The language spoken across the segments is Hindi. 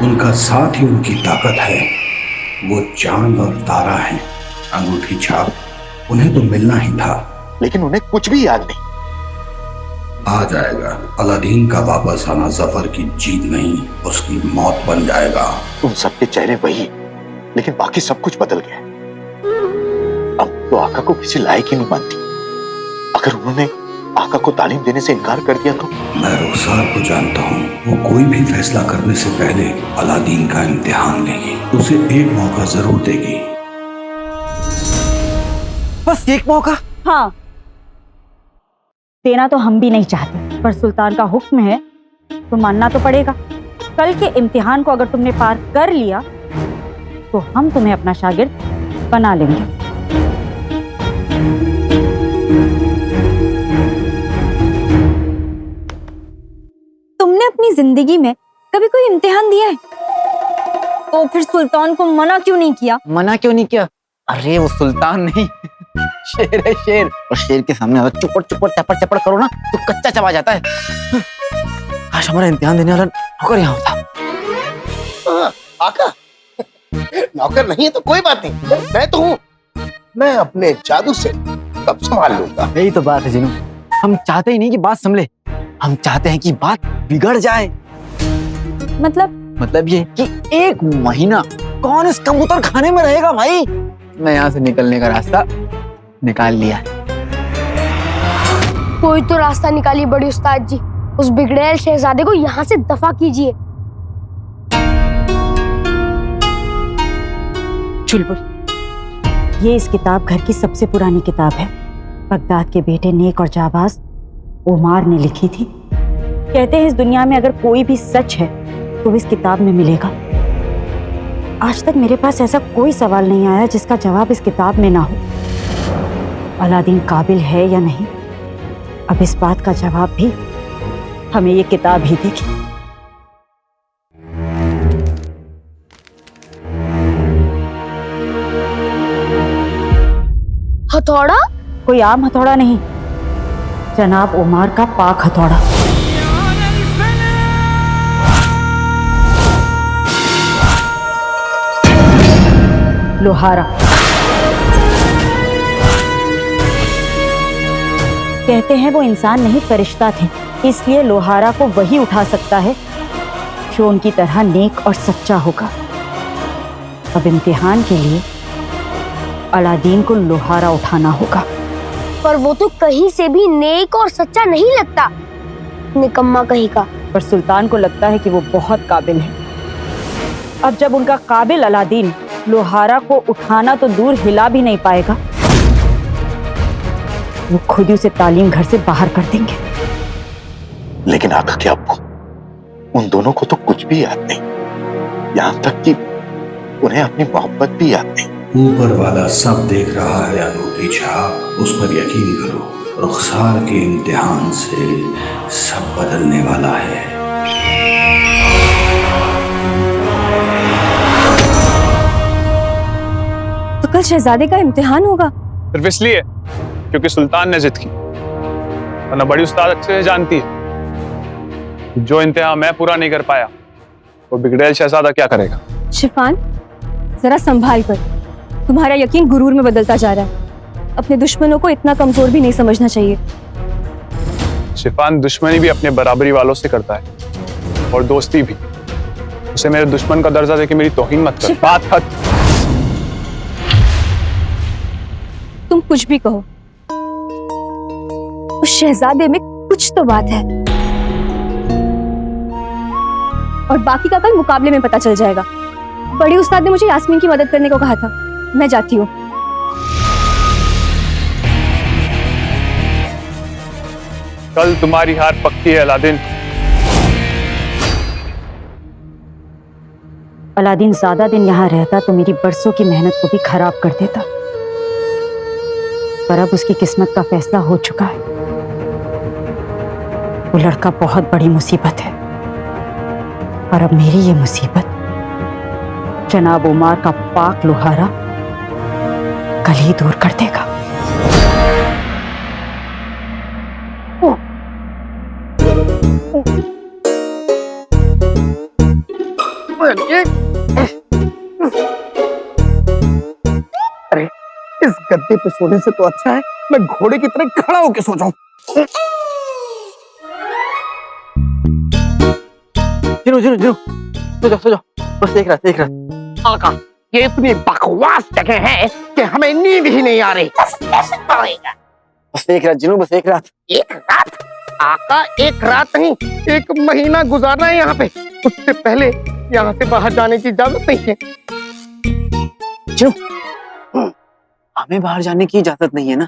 उनका साथ ही उनकी ताकत है। वो चांद और तारा है। अंगूठी छाप उन्हें तो मिलना ही था। लेकिन उन्हें कुछ भी याद नहीं। आ जाएगा। अलादीन का वापस आना जफर की जीत नहीं, उसकी मौत बन जाएगा। उन सबके चेहरे वही, लेकिन बाकी सब कुछ बदल गया। अब तो आका को किसी लायक ही नहीं मानती। अगर उन्होंने आका को तालीम देने से इनकार कर दिया तो? मैं रुखसार को जानता हूँ। वो कोई भी फैसला करने से पहले अलादीन का इम्तिहान लेगी। उसे एक मौका जरूर देगी। बस एक मौका? हाँ, देना तो हम भी नहीं चाहते, पर सुल्तान का हुक्म है तो मानना तो पड़ेगा। कल के इम्तिहान को अगर तुमने पार कर लिया तो हम तुम्हें अपना शागिर्द बना लेंगे। तुमने अपनी जिंदगी में कभी कोई इम्तिहान दिया है? तो फिर सुल्तान को मना क्यों नहीं किया? मना क्यों नहीं किया? अरे वो सुल्तान नहीं, शेर है शेर। और शेर के सामने अगर चुपड़ चुपड़ चपड़ चपड़ करो ना तो कच्चा चबा जाता है। आज हमारा इम्तिहान देने वाला नौकर यहाँ होता। आका नौकर नहीं है तो कोई बात नहीं, मैं तो हूँ। मैं अपने जादू से सब संभाल लूंगा। यही तो बात है जिनू, हम चाहते ही नहीं कि बात संभले, हम चाहते हैं कि बात बिगड़ जाए। मतलब ये कि एक महीना कौन इस कबूतर खाने में रहेगा भाई। मैं यहाँ से निकलने का रास्ता निकाल लिया। कोई तो रास्ता निकालिए बड़ी उस्ताद जी। उस बिगड़ैल शहजादे को यहाँ से दफा कीजिए। चुलबुल, ये इस किताब घर की सबसे पुरानी किताब है। बगदाद के बेटे नेक और जाबाज उमार ने लिखी थी। कहते हैं इस दुनिया में अगर कोई भी सच है तो इस किताब में मिलेगा। आज तक मेरे पास ऐसा कोई सवाल नहीं आया जिसका जवाब इस किताब में ना हो। अलादीन काबिल है या नहीं, अब इस बात का जवाब भी हमें ये किताब ही देगी। हथौड़ा? कोई आम हथौड़ा नहीं, जनाब उमार का पाक हथौड़ा। लोहारा। कहते हैं वो इंसान नहीं फरिश्ता थे, इसलिए लोहारा को वही उठा सकता है जो उनकी तरह नेक और सच्चा होगा। अब इम्तिहान के लिए अलादीन को लोहारा उठाना होगा। पर वो तो कहीं से भी नेक और सच्चा नहीं लगता, निकम्मा कहीं का। पर सुल्तान को लगता है कि वो बहुत काबिल है। अब जब उनका काबिल अलादीन लोहारा को उठाना तो दूर हिला भी नहीं पाएगा, वो खुद ही उसे तालीम घर से बाहर कर देंगे। लेकिन आका के अब्बू, उन दोनों को तो कुछ भी याद नहीं, यहाँ तक कि उन्हें अपनी मोहब्बत भी याद नहीं। ऊपर वाला सब देख रहा है अंगूठी छाप, उस पर यकीन करो। रुखसार के इम्तिहान से सब बदलने वाला है। तो कल शहजादे का इम्तिहान होगा? सिर्फ इसलिए क्योंकि सुल्तान ने जिद की, वरना बड़ी उस्ताद अच्छे से जानती है कि जो इम्तिहान मैं पूरा नहीं कर पाया वो बिगड़ैल शहजादा क्या करेगा। शिफान, जरा संभाल कर, तुम्हारा यकीन गुरूर में बदलता जा रहा है। अपने दुश्मनों को इतना कमजोर भी नहीं समझना चाहिए। शिफान, दुश्मनी भी अपने बराबरी वालों से करता है और दोस्ती भी। उसे मेरे दुश्मन का दर्जा देके मेरी तौहीन मत कर। बात खत्म। तुम कुछ भी कहो, उस शहजादे में कुछ तो बात है, और बाकी का कल मुकाबले में पता चल जाएगा। बड़ी उस्ताद ने मुझे यास्मीन की मदद करने को कहा था, मैं जाती हूँ। कल तुम्हारी हार पक्की है अलादीन। अलादीन ज्यादा दिन यहाँ रहता तो मेरी बरसों की मेहनत को भी खराब कर देता, पर अब उसकी किस्मत का फैसला हो चुका है। वो लड़का बहुत बड़ी मुसीबत है, और अब मेरी ये मुसीबत जनाब उमार का पाक लोहारा कल ही दूर कर देगा। अरे इस गद्दे पे सोने से तो अच्छा है मैं घोड़े की तरह खड़ा होके सो जाऊं। जिनू जिनू जिनू सो जाओ बस देख रहा आका ये इतनी बकवास जगह है कि हमें नींद ही नहीं आ रही। कैसे पड़ेगा? बस देख रहा जिनू बस एक रात। एक रात? आका एक रात नहीं 1 महीना गुजारना है यहाँ पे। उससे पहले यहाँ से बाहर जाने की इजाजत नहीं है। जिनू हमें बाहर जाने की इजाजत नहीं है ना?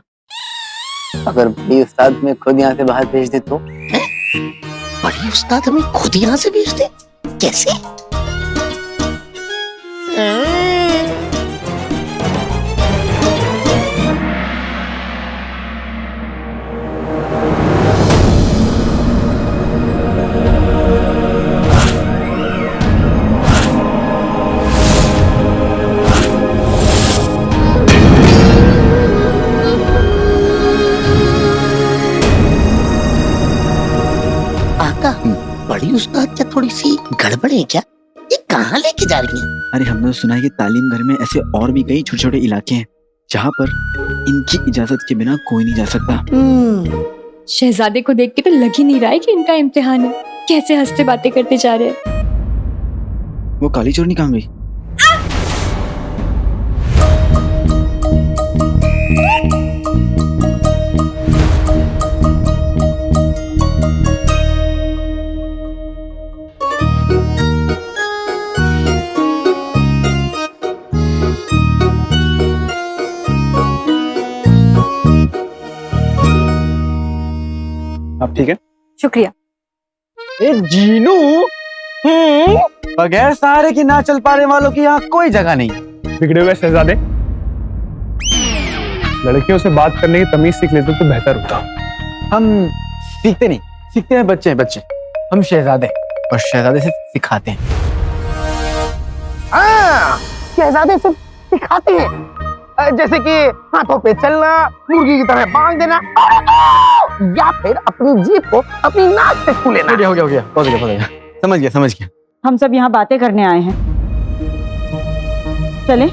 अगर बड़ी उस्ताद में खुद यहाँ से बाहर भेज दे तो? बड़ी उस्ताद हमें खुद यहाँ से भेज दे? कैसे? आका बड़ी उस्ताद क्या थोड़ी सी गड़बड़ है क्या? ये कहाँ लेके जा रही है? अरे हमने तो सुना है कि तालीम घर में ऐसे और भी कई छोटे छोटे इलाके हैं जहाँ पर इनकी इजाजत के बिना कोई नहीं जा सकता। शहजादे को देख के तो लग ही नहीं रहा है कि इनका इम्तिहान है। कैसे हंसते बातें करते जा रहे हैं। वो काली चोरनी कहाँ गई? आप ठीक है? शुक्रिया। ए जीनू बगैर सहारे की ना चल पाने वालों की यहाँ कोई जगह नहीं। बिगड़े हुए शहजादे, लड़कियों से बात करने की तमीज सीख लेते तो बेहतर होता। हम सीखते नहीं, सीखते हैं बच्चे बच्चे। हम शहजादे और शहजादे से सिखाते हैं। हाँ, शहजादे से सिखाते हैं। जैसे कि हाथों पे चलना, मुर्गी की तरह बांध देना, या फिर अपनी जीभ को अपनी नाक से छू लेना। हो गया पहुंच गया समझ गया। हम सब यहाँ बातें करने आए हैं, चले?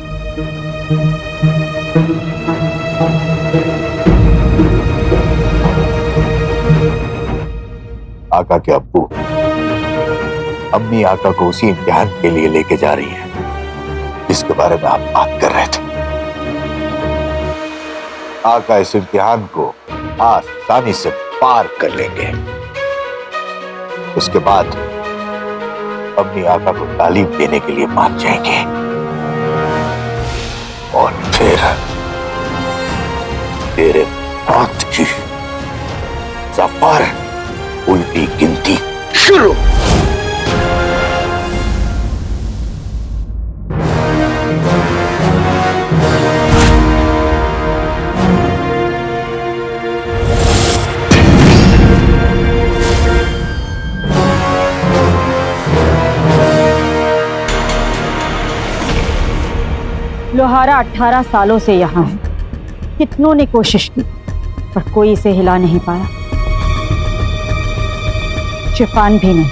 आका के अब्बू अम्मी आका को उसी इम्तिहान के लिए लेके जा रही है जिसके बारे में आप बात कर रहे थे। आका इस इम्तिहान को आसानी से पार कर लेंगे। उसके बाद अम्मी आका को तालीम देने के लिए मान जाएंगे और फिर तेरे मौत की सफर उल्टी गिनती शुरू। लोहारा 18 सालों से यहाँ है। कितनों ने कोशिश की पर कोई इसे हिला नहीं पाया, शिफान भी नहीं।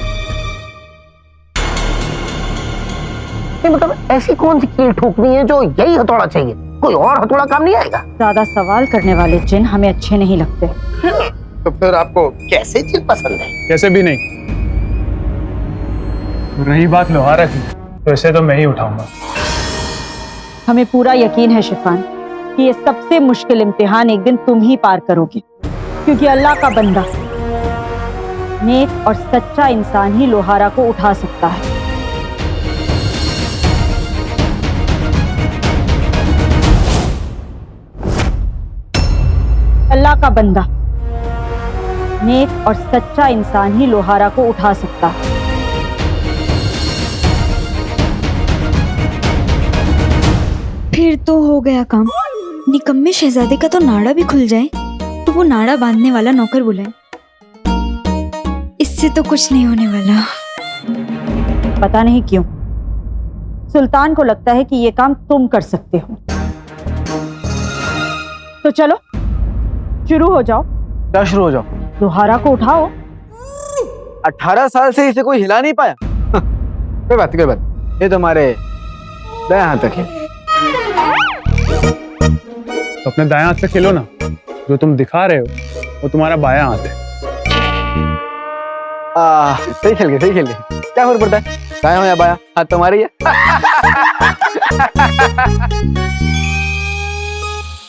मतलब ऐसी कौन सी कील ठोकनी है जो यही हथौड़ा चाहिए? कोई और हथौड़ा काम नहीं आएगा? ज्यादा सवाल करने वाले जिन हमें अच्छे नहीं लगते। तो फिर आपको कैसे चीज पसंद है? कैसे भी नहीं। रही बात लोहारा की, तो इसे तो मैं ही उठाऊंगा। हमें पूरा यकीन है शिफान कि ये सबसे मुश्किल इम्तिहान एक दिन तुम ही पार करोगे, क्योंकि अल्लाह का बंदा, नेक और सच्चा इंसान ही लोहारा को उठा सकता है। अल्लाह का बंदा, नेक और सच्चा इंसान ही लोहारा को उठा सकता है। फिर तो हो गया काम। निकम्मे शहजादे का तो नाड़ा भी खुल जाए तो वो नाड़ा बांधने वाला नौकर बुलाए। इससे तो कुछ नहीं होने वाला। पता नहीं क्यों सुल्तान को लगता है कि ये काम तुम कर सकते हो। तो चलो शुरू हो जाओ। क्या शुरू हो जाओ? लोहारा को उठाओ। 18 साल से इसे कोई हिला नहीं पाया। कोई बात ये तुम्हारे दाएं हाथ तक है। तो अपने दाएं हाथ से खेलो ना, जो तुम दिखा रहे हो वो तुम्हारा बायां हाथ है। सही खेल गए, सही खेल गए। क्या फर्क पड़ता है, दायां हो या बायां, हाथ तुम्हारा ही है।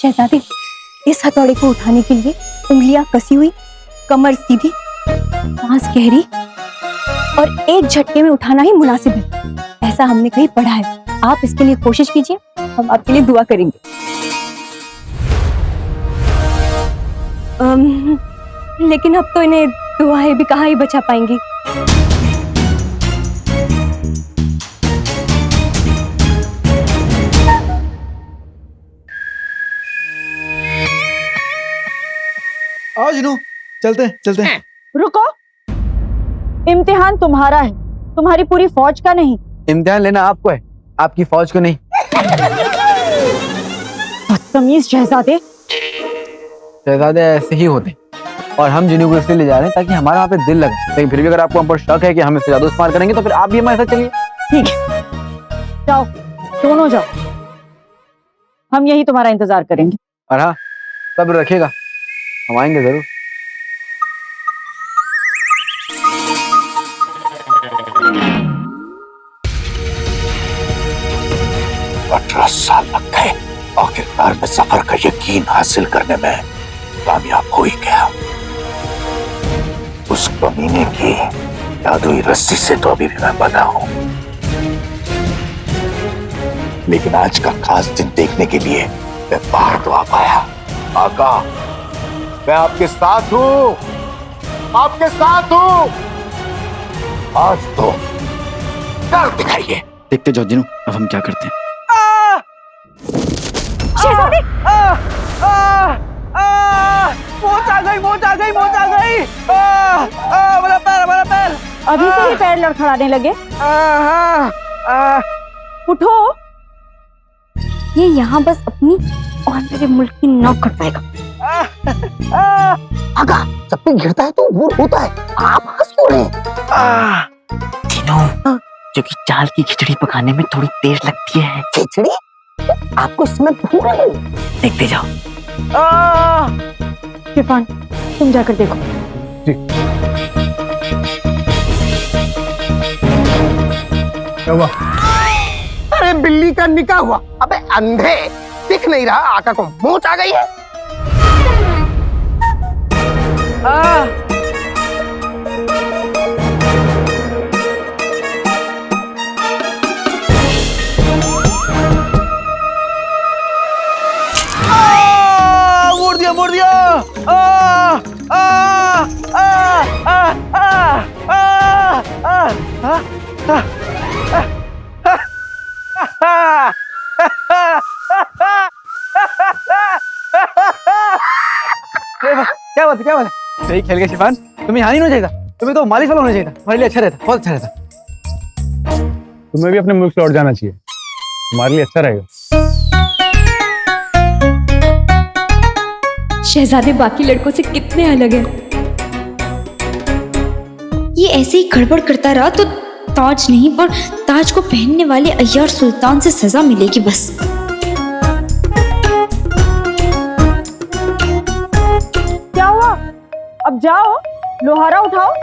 शहजादी, इस हथौड़े को उठाने के लिए उंगलियां कसी हुई, कमर सीधी, सांस गहरी और एक झटके में उठाना ही मुनासिब है, ऐसा हमने कहीं पढ़ा है। आप इसके लिए कोशिश कीजिए, हम आपके लिए दुआ करेंगे। लेकिन अब तो इन्हें दुआएं भी कहाँ ही बचा पाएंगी। आओ जिनू, चलते हैं, चलते हैं। रुको, इम्तिहान तुम्हारा है, तुम्हारी पूरी फौज का नहीं। इम्तिहान लेना आपको है, आपकी फौज को नहीं। बदतमीज शहजादे। शहजादे ऐसे ही होते, और हम जिन्हों को इसलिए ले जा रहे हैं ताकि हमारा वहाँ पे दिल लगे। लेकिन फिर भी अगर आपको हम पर शक है कि हम इससे ज्यादा इस्तेमाल करेंगे तो फिर आप भी हमारे साथ चलिए। ठीक है, जाओ, दोनों जाओ, हम यही तुम्हारा इंतजार करेंगे। और हाँ, सब्र रखिएगा, हम आएंगे जरूर। 18 साल लग गए, आखिरकार मैं सफर का यकीन हासिल करने में कामयाब हो ही गया। उस कमीने की जादुई रस्सी से तो अभी भी मैं बंधा हूं, लेकिन आज का खास दिन देखने के लिए मैं बाहर तो आ पाया। आका, मैं आपके साथ हूं, आपके साथ हूं। आज तो कर दिखाइए। देखते जाओ जिनू, अब हम क्या करते हैं। शहजादी, मौत आ गई, मौत आ गई, मौत आ गई। मेरा पैर, मेरा पैर। अभी से ही पैर लड़खड़ाने लगे। उठो। ये यहाँ बस अपनी और मेरे मुल्क की नौक कटवाएगा। आगा, जब भी गिरता है तो वो होता है, आप हंस क्यों रहे? तीनों, क्योंकि चाल की खिचड़ी पकाने में थोड़ी देर लगती है। खिचड़ी? आपको इसमें भूल नहीं? देखते जाओ। शिफान, तुम जाकर देखो। क्या हुआ? अरे बिल्ली का निकाह हुआ। अबे अंधे, दिख नहीं रहा आका को मोच आ गई है। मोड़ दिया। क्या बात है, क्या बात है? सही खेल गए शिफान, तुम्हें यहाँ नहीं होना चाहिए था, तुम्हें तो मालिश वाला होना चाहिए था। हमारे लिए अच्छा रहता, बहुत अच्छा रहता। तुम्हें भी अपने मुल्क लौट जाना चाहिए, तुम्हारे लिए अच्छा रहेगा। शहजादे बाकी लड़कों से कितने अलग हैं। ये ऐसे ही गड़बड़ करता रहा तो ताज नहीं पर ताज को पहनने वाले अय्यार सुल्तान से सजा मिलेगी बस। क्या हुआ? अब जाओ, लोहारा उठाओ।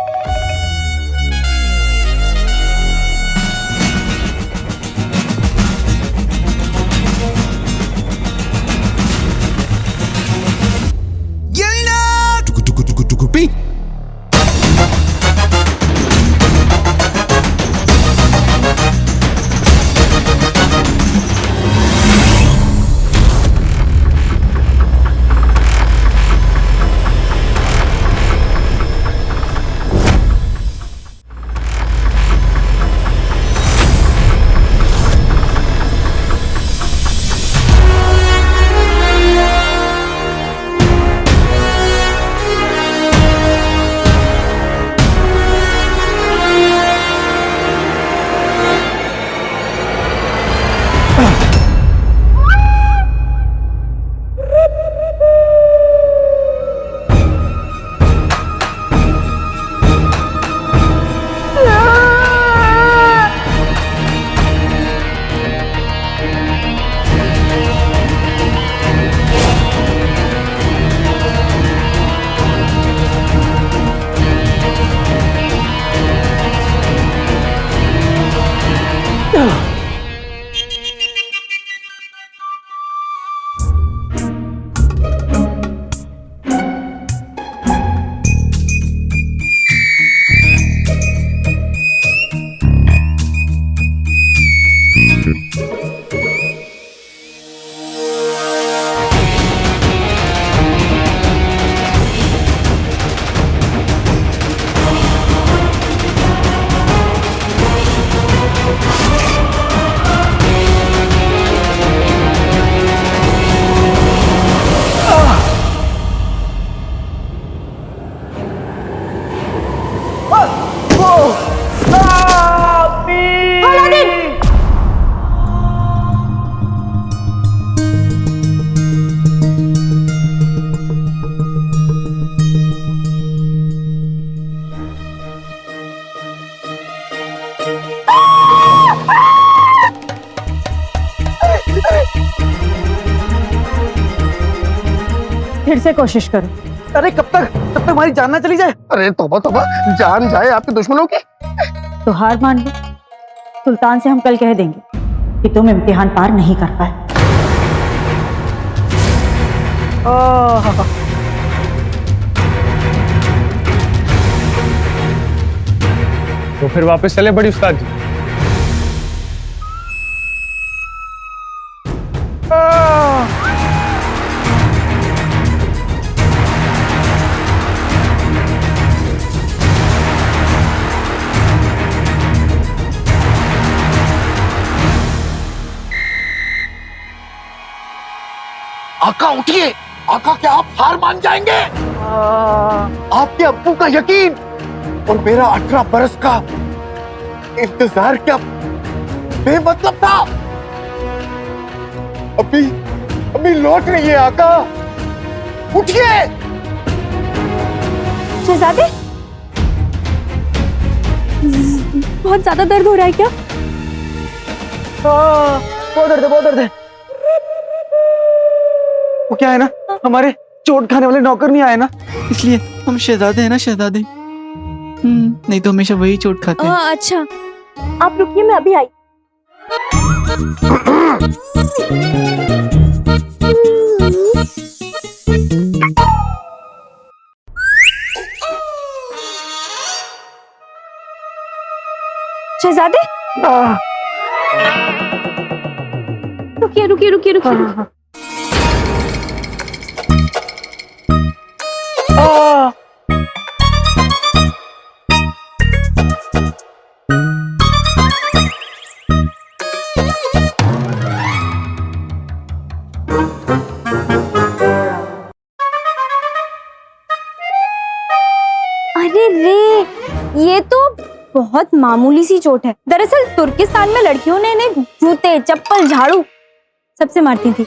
फिर से कोशिश करो। अरे कब तक हमारी जान ना चली जाए। अरे तौबा तौबा, जान जाए आपके दुश्मनों की। तो हार मान लो। सुल्तान से हम कल कह देंगे कि तुम इम्तिहान पार नहीं कर पाए। तो फिर वापस चले बड़ी उस्ताद जी। आका उठिए। आका, क्या आप हार मान जाएंगे? आपके अब्बू का यकीन और मेरा 18 बरस का इंतजार क्या बेमतलब था? अभी लौट रही है आका, उठिए। शहजादे, बहुत ज्यादा दर्द हो रहा है क्या? बहुत दर्द है। वो क्या है ना, हमारे चोट खाने वाले नौकर नहीं आए ना, इसलिए हम शहजादे हैं ना, शहजादे। नहीं तो हमेशा वही चोट खाते हैं। अच्छा, आप रुकिए, मैं अभी आई। शहजादे, रुकिए। अरे रे, ये तो बहुत मामूली सी चोट है। दरअसल तुर्किस्तान में लड़कियों ने इन्हें जूते, चप्पल, झाड़ू सबसे मारती थी।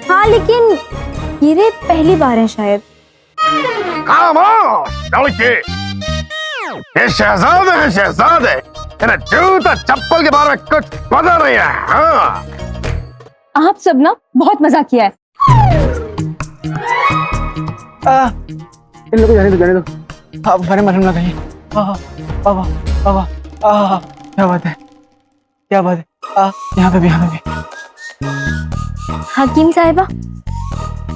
हाँ, लेकिन ये पहली बार है शायद। लड़के, ये शहजादे हैं, शहजादे। इन्हें जूता चप्पल के बारे में कुछ पता नहीं है। हाँ, आप सब ना बहुत मजा किया है। इन लोगों को जाने दो। आप हमारे मरहम ना कहिए। बाबा, क्या बात है। यहाँ पे भी। हकीम साहिबा,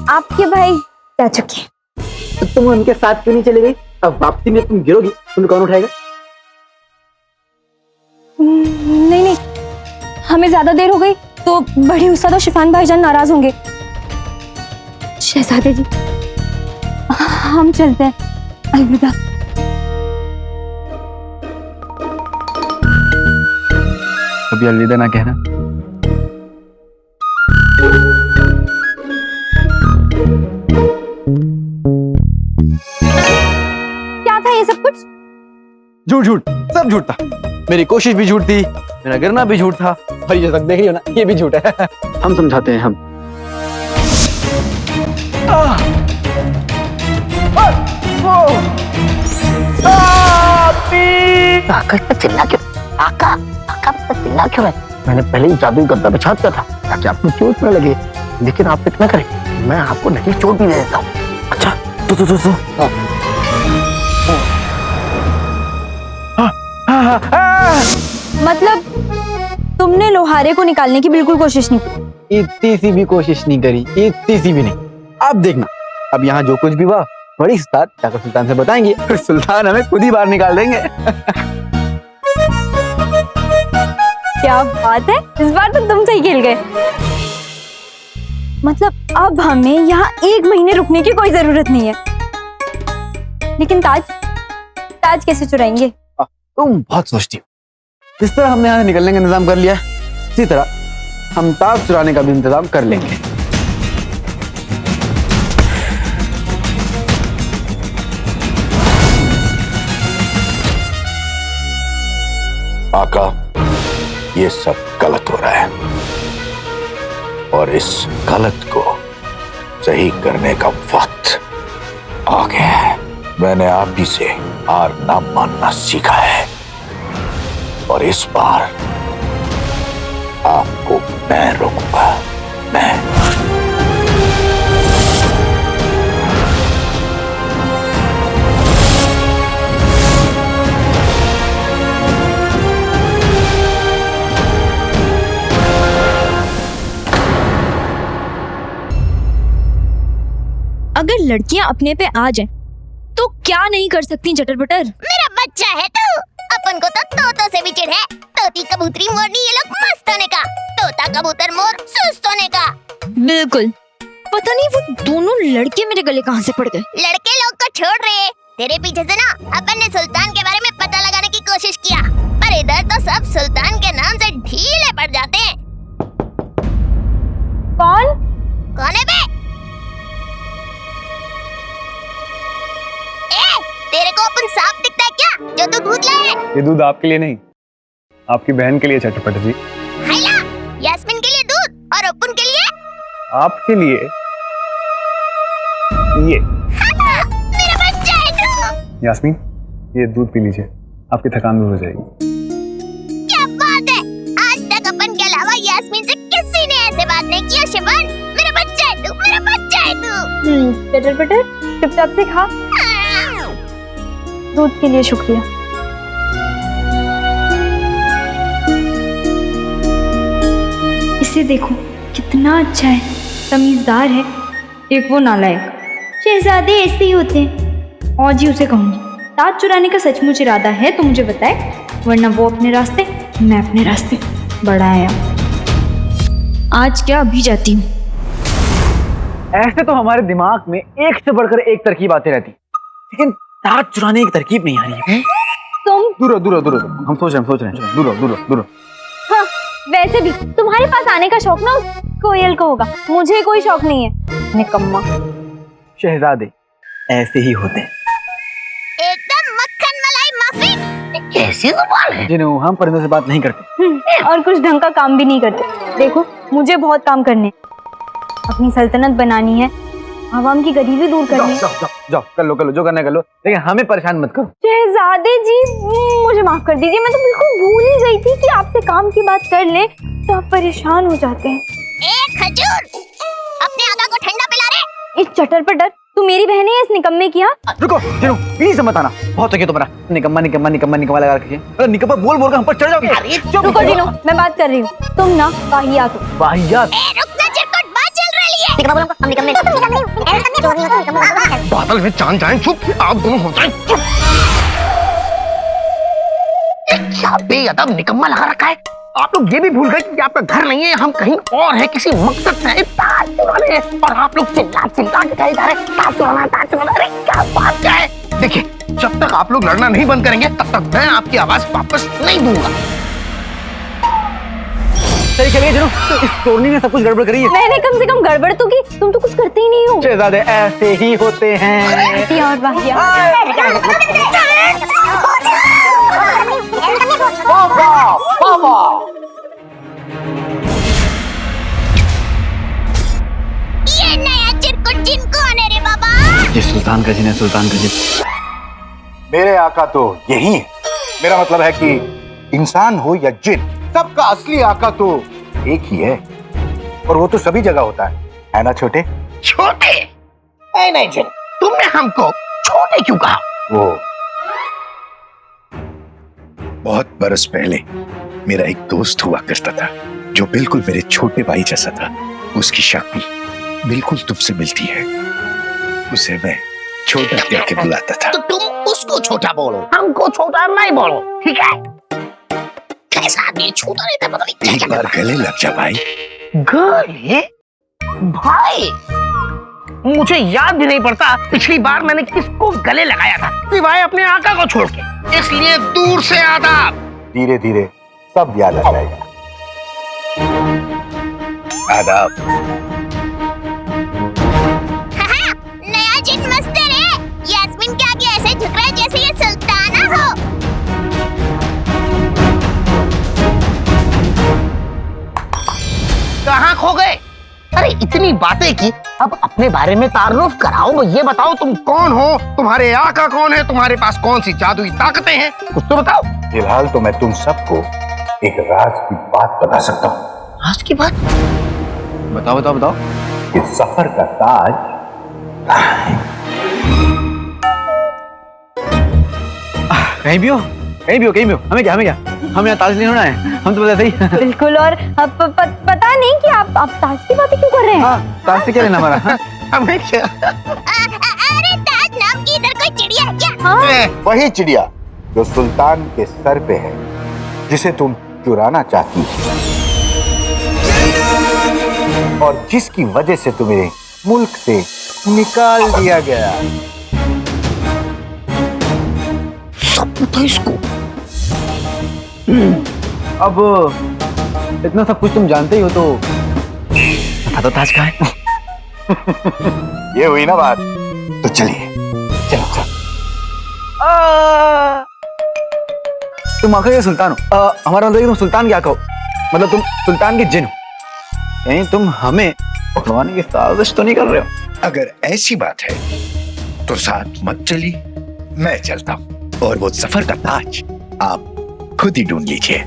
आपके भाई जा चुके हैं। तो तुम उनके साथ क्यों नहीं चली गई? अब वापसी में तुम गिरोगी, तुम्हें कौन उठाएगा? नहीं, हमें ज्यादा देर हो गई तो बड़ी उस्ताद और शिफान भाईजान नाराज होंगे। शहजादे जी, हम चलते हैं। अलविदा। कभी अलविदा ना कहना। क्या था ये सब कुछ? झूठ, सब झूठ था। मेरी कोशिश भी झूठ थी, मेरा गिरना भी झूठ था, और ये सब देख रही हो ना, ये भी झूठ है। हम समझाते हैं। हम आका इतना चिल्ला क्यों? आका इतना चिल्ला क्यों है? मैंने पहले ही जादुई गद्दा बिछा दिया था ताकि आपको चोट न लगे, लेकिन आप इतना करें, मैं आपको नकली चोट भी दे देता हूँ। अच्छा, तो मतलब तुमने लोहारे को निकालने की बिल्कुल कोशिश नहीं की? इतनी सी भी कोशिश नहीं करी, इतनी सी भी नहीं। आप देखना, अब यहाँ जो कुछ भी हुआ बड़ी उस्ताद जाकर सुल्तान से बताएंगे, फिर सुल्तान हमें खुद ही बाहर निकाल देंगे। क्या बात है, इस बार तो तुम सही खेल गए। मतलब अब हमें यहाँ 1 महीने रुकने की कोई जरूरत नहीं है। लेकिन ताज कैसे चुराएंगे? तुम बहुत सोचती हो। जिस तरह हमने यहाँ निकलने का इंतजाम कर लिया है, इसी तरह हम ताज चुराने का भी इंतजाम कर लेंगे। आका, ये सब गलत हो रहा है और इस गलत को सही करने का वक्त आ गया है। मैंने आप ही से हार ना मानना सीखा है और इस बार आपको मैं रोकूंगा। मैं लड़कियां अपने पे आ जाएं, तो क्या नहीं कर सकती चटर पटर। मेरा बच्चा है तू। अपन को तो तोतों से भी चिढ़ है। तोती कबूतरी मोरनी ये लोग मस्त होने का, तोता कबूतर मोर सुस्त होने का। बिल्कुल। पता नहीं वो दोनों लड़के मेरे गले कहाँ से पड़ गए। लड़के लोग को छोड़ रहे, तेरे पीछे से ना अपन ने सुल्तान के बारे में पता लगाने की कोशिश किया, पर इधर तो सब सुल्तान के नाम से ढीले पड़ जाते हैं। कौन है बे? तेरे को अपन सांप दिखता है क्या जो तू दूध लाए? ये दूध आपके लिए नहीं, आपकी बहन के लिए चटपट जी। हैला, यास्मीन के लिए दूध और अपन के लिए? आपके लिए ये। मेरा बच्चा है तू। यास्मीन, ये दूध पी लीजिए, आपकी थकान दूर हो जाएगी। क्या बात है, आज तक अपन के अलावा यास्मीन से किसी ने ऐसे बात नहीं किया। शिवन, मेरा बच्चा है तू, मेरा बच्चा है तू। चटर पटर चुपचाप से खा। दूध के लिए शुक्रिया। इसे देखो कितना अच्छा है, तमीजदार है। एक वो नालायक शहजादे ऐसे ही होते हैं। और जी उसे कहूंगी, ताज चुराने का सचमुच इरादा है तो मुझे बताए, वरना वो अपने रास्ते मैं अपने रास्ते। बड़ा आया आज क्या अभी जाती हूँ। ऐसे तो हमारे दिमाग में एक से बढ़कर एक तरकीब आती रहती, लेकिन ताज चुराने की तरकीब नहीं आ रही है। तुम दूरो दूरो दूरो, हम सोच रहे हैं दूरो दूरो दूरो। हाँ, वैसे भी तुम्हारे पास आने का शौक ना उस कोयल को होगा, मुझे कोई शौक नहीं है। निकम्मा। शहजादे ऐसे ही होते हैं। एकदम मक्खन मलाई माफी। कैसी जुबान है? जिन्हों हम परिंदों से बात नहीं करते और कुछ ढंग का काम भी नहीं करते। देखो मुझे बहुत काम करने हैं। अपनी सल्तनत बनानी है, आवाम की गरीबी दूर करनी है। जाओ कर लो जो करना कर लो, लेकिन हमें परेशान मत करो। शहजादे जी मुझे माफ कर दीजिए, मैं तो बिल्कुल भूल ही गई थी कि आपसे काम की बात कर लें तो आप परेशान हो जाते हैं। खजूर, अपने आगा को ठंडा पिला रहे। इस चटर पटर, तू मेरी बहन है इस निकम्मे की? हाँ रुको जिन्हों, प्लीज मत आना, बहुत हो तुम्हारा निकम्मा निकम्मा निकम्मा निकम्मा लगा रखिए। अरे निकम्मा बोल बोल कर हम पर चढ़ जाओगे। रुको जिन्हों, मैं बात कर रही हूँ। तुम ना वाहियात हो। वाहियात? रुकना चिरकुट, बात चल रही है। बादल में चांद जाए चुप, आप दोनों हो जाए चुप। क्या बेअदब निकम्मा लगा रखा है। आप लोग ये भी भूल गए कि आपका घर नहीं है, हम कहीं और है, किसी मकसद से है, ताज चुराने। और आप लोग चिल्ला चिल्ला के कहे जा रहे ताज चुराना ताज चुराना। अरे क्या बात क्या है? देखिए, जब तक आप लोग लड़ना नहीं बंद करेंगे तब तक मैं आपकी आवाज वापस नहीं दूंगा। सही चलिए जिन्हों, इस तोड़नी ने सब कुछ गड़बड़ करी है। मैंने कम से कम गड़बड़ तो की, तुम तो कुछ करते ही नहीं हो। शहजादे ऐसे ही होते हैं। और वाहियात। ये नया चिरकुट जिन कौन है रे बाबा? ये सुल्तान का जिन है, सुल्तान का जिन। मेरे आका तो यही है। मेरा मतलब है कि इंसान हो या जिन, सबका असली आका तो एक ही है, और वो तो सभी जगह होता है ना छोटे? छोटे? नहीं जिन, तुमने हमको छोटे क्यों कहा? वो बहुत बरस पहले मेरा एक दोस्त हुआ करता था जो बिल्कुल मेरे छोटे भाई जैसा था। उसकी शक्ल बिल्कुल तुमसे मिलती है। उसे मैं छोटा कह के बुलाता था। तो तुम उसको छोटा बोलो, हमको छोटा नहीं बोलो, ठीक है? कैसा आदमी छोटा रहता है, पता नहीं। एक बार गले लग जा भाई। गले? भाई, मुझे याद भी नहीं पड़ता पिछली बार मैंने किसको गले लगाया था, सिवाय अपने आका को छोड़ के। इसलिए दूर से आदाब। धीरे धीरे सब याद आ जाएगा। आदाब। नया जिन मस्त है रे। यास्मीन के आगे ऐसे झुक रहा है जैसे ये सुल्ताना हो। कहाँ खो गए? अरे इतनी बातें की, अब अपने बारे में तारुफ कराओ। ये बताओ तुम कौन हो, तुम्हारे आका कौन है, तुम्हारे पास कौन सी जादुई ताकतें हैं, कुछ तो बताओ। फिलहाल तो मैं तुम सबको एक राज की बात बता सकता हूँ। राज की बात? बताओ बताओ बताओ। इस सफर का ताज कहाँ है? कहीं भी हो हमें क्या हमें यहाँ ताज नहीं होना है, हम तो बताते ही। बिल्कुल। और पता नहीं कि आप ताज की बातें क्यों कर रहे हैं? हाँ, ताज से क्या लेना हमारा? हमें क्या? अरे ताज नाम की इधर कोई चिड़िया है क्या? वही चिड़िया जो सुल्तान के सर पे है, जिसे तुम चुराना चाहती हो और जिसकी वजह से तुम्हें मुल्क से निकाल दिया गया। सब पता इसको। अब इतना सब कुछ तुम जानते ही हो तो बता दो ताज कहाँ है? ये हुई ना बात, तो चलिए चलो चलो। तुम आखिर ये सुल्तान हो, हमारा मतलब तुम सुल्तान क्या कहो, मतलब तुम सुल्तान के जिन हो, यानी तुम हमें पकड़वाने की साजिश तो नहीं कर रहे हो? अगर ऐसी बात है तो साथ मत चलिए, मैं चलता हूँ और वो सफर का ताज आप खुद ही ढूंढ लीजिए।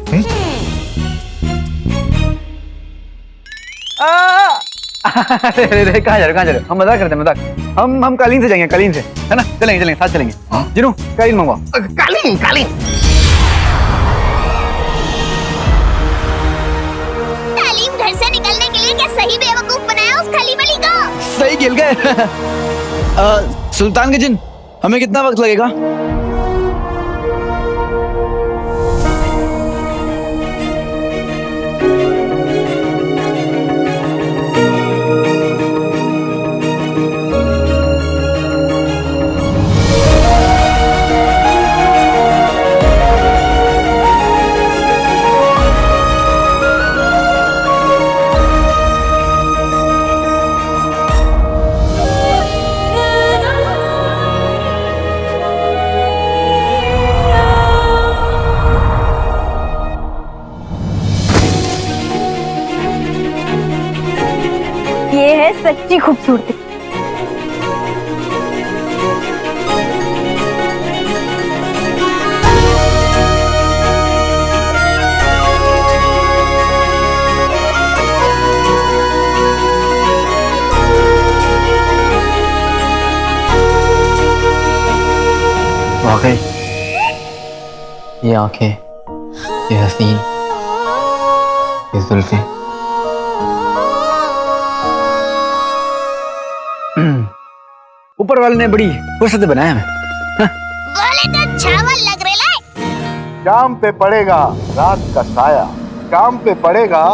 अरे कहाँ जा रहे हो? हम मजाक करते हैं, मजाक। हम कालीन से जाएंगे, कालीन से, है ना? चलेंगे साथ चलेंगे। जिनू कालीन मंगवाओ। कालीन कालीन। तालीम घर से निकलने के लिए क्या सही बेवकूफ बनाया उस खली वली को? सही खेल गए। सुल्तान के जिन, हमें कितना वक्त लगेगा? ये है सच्ची खूबसूरती। वाकई ये आंखें, ये हसीन, ये जुल्फें, ऊपर वाले ने बड़ी फुर्सत से बनाया हमें। बोले तो चावल लग रहे लाए। शाम पे पड़ेगा रात का साया, शाम पे पड़ेगा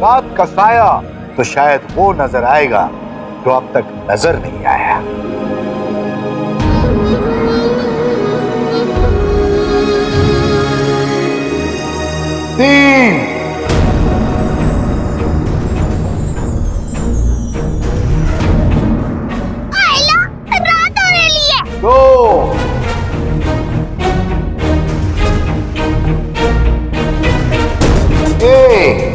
रात का साया, तो शायद वो नजर आएगा जो अब तक नजर नहीं आया। तीन, रात होने लिए। दो, एक।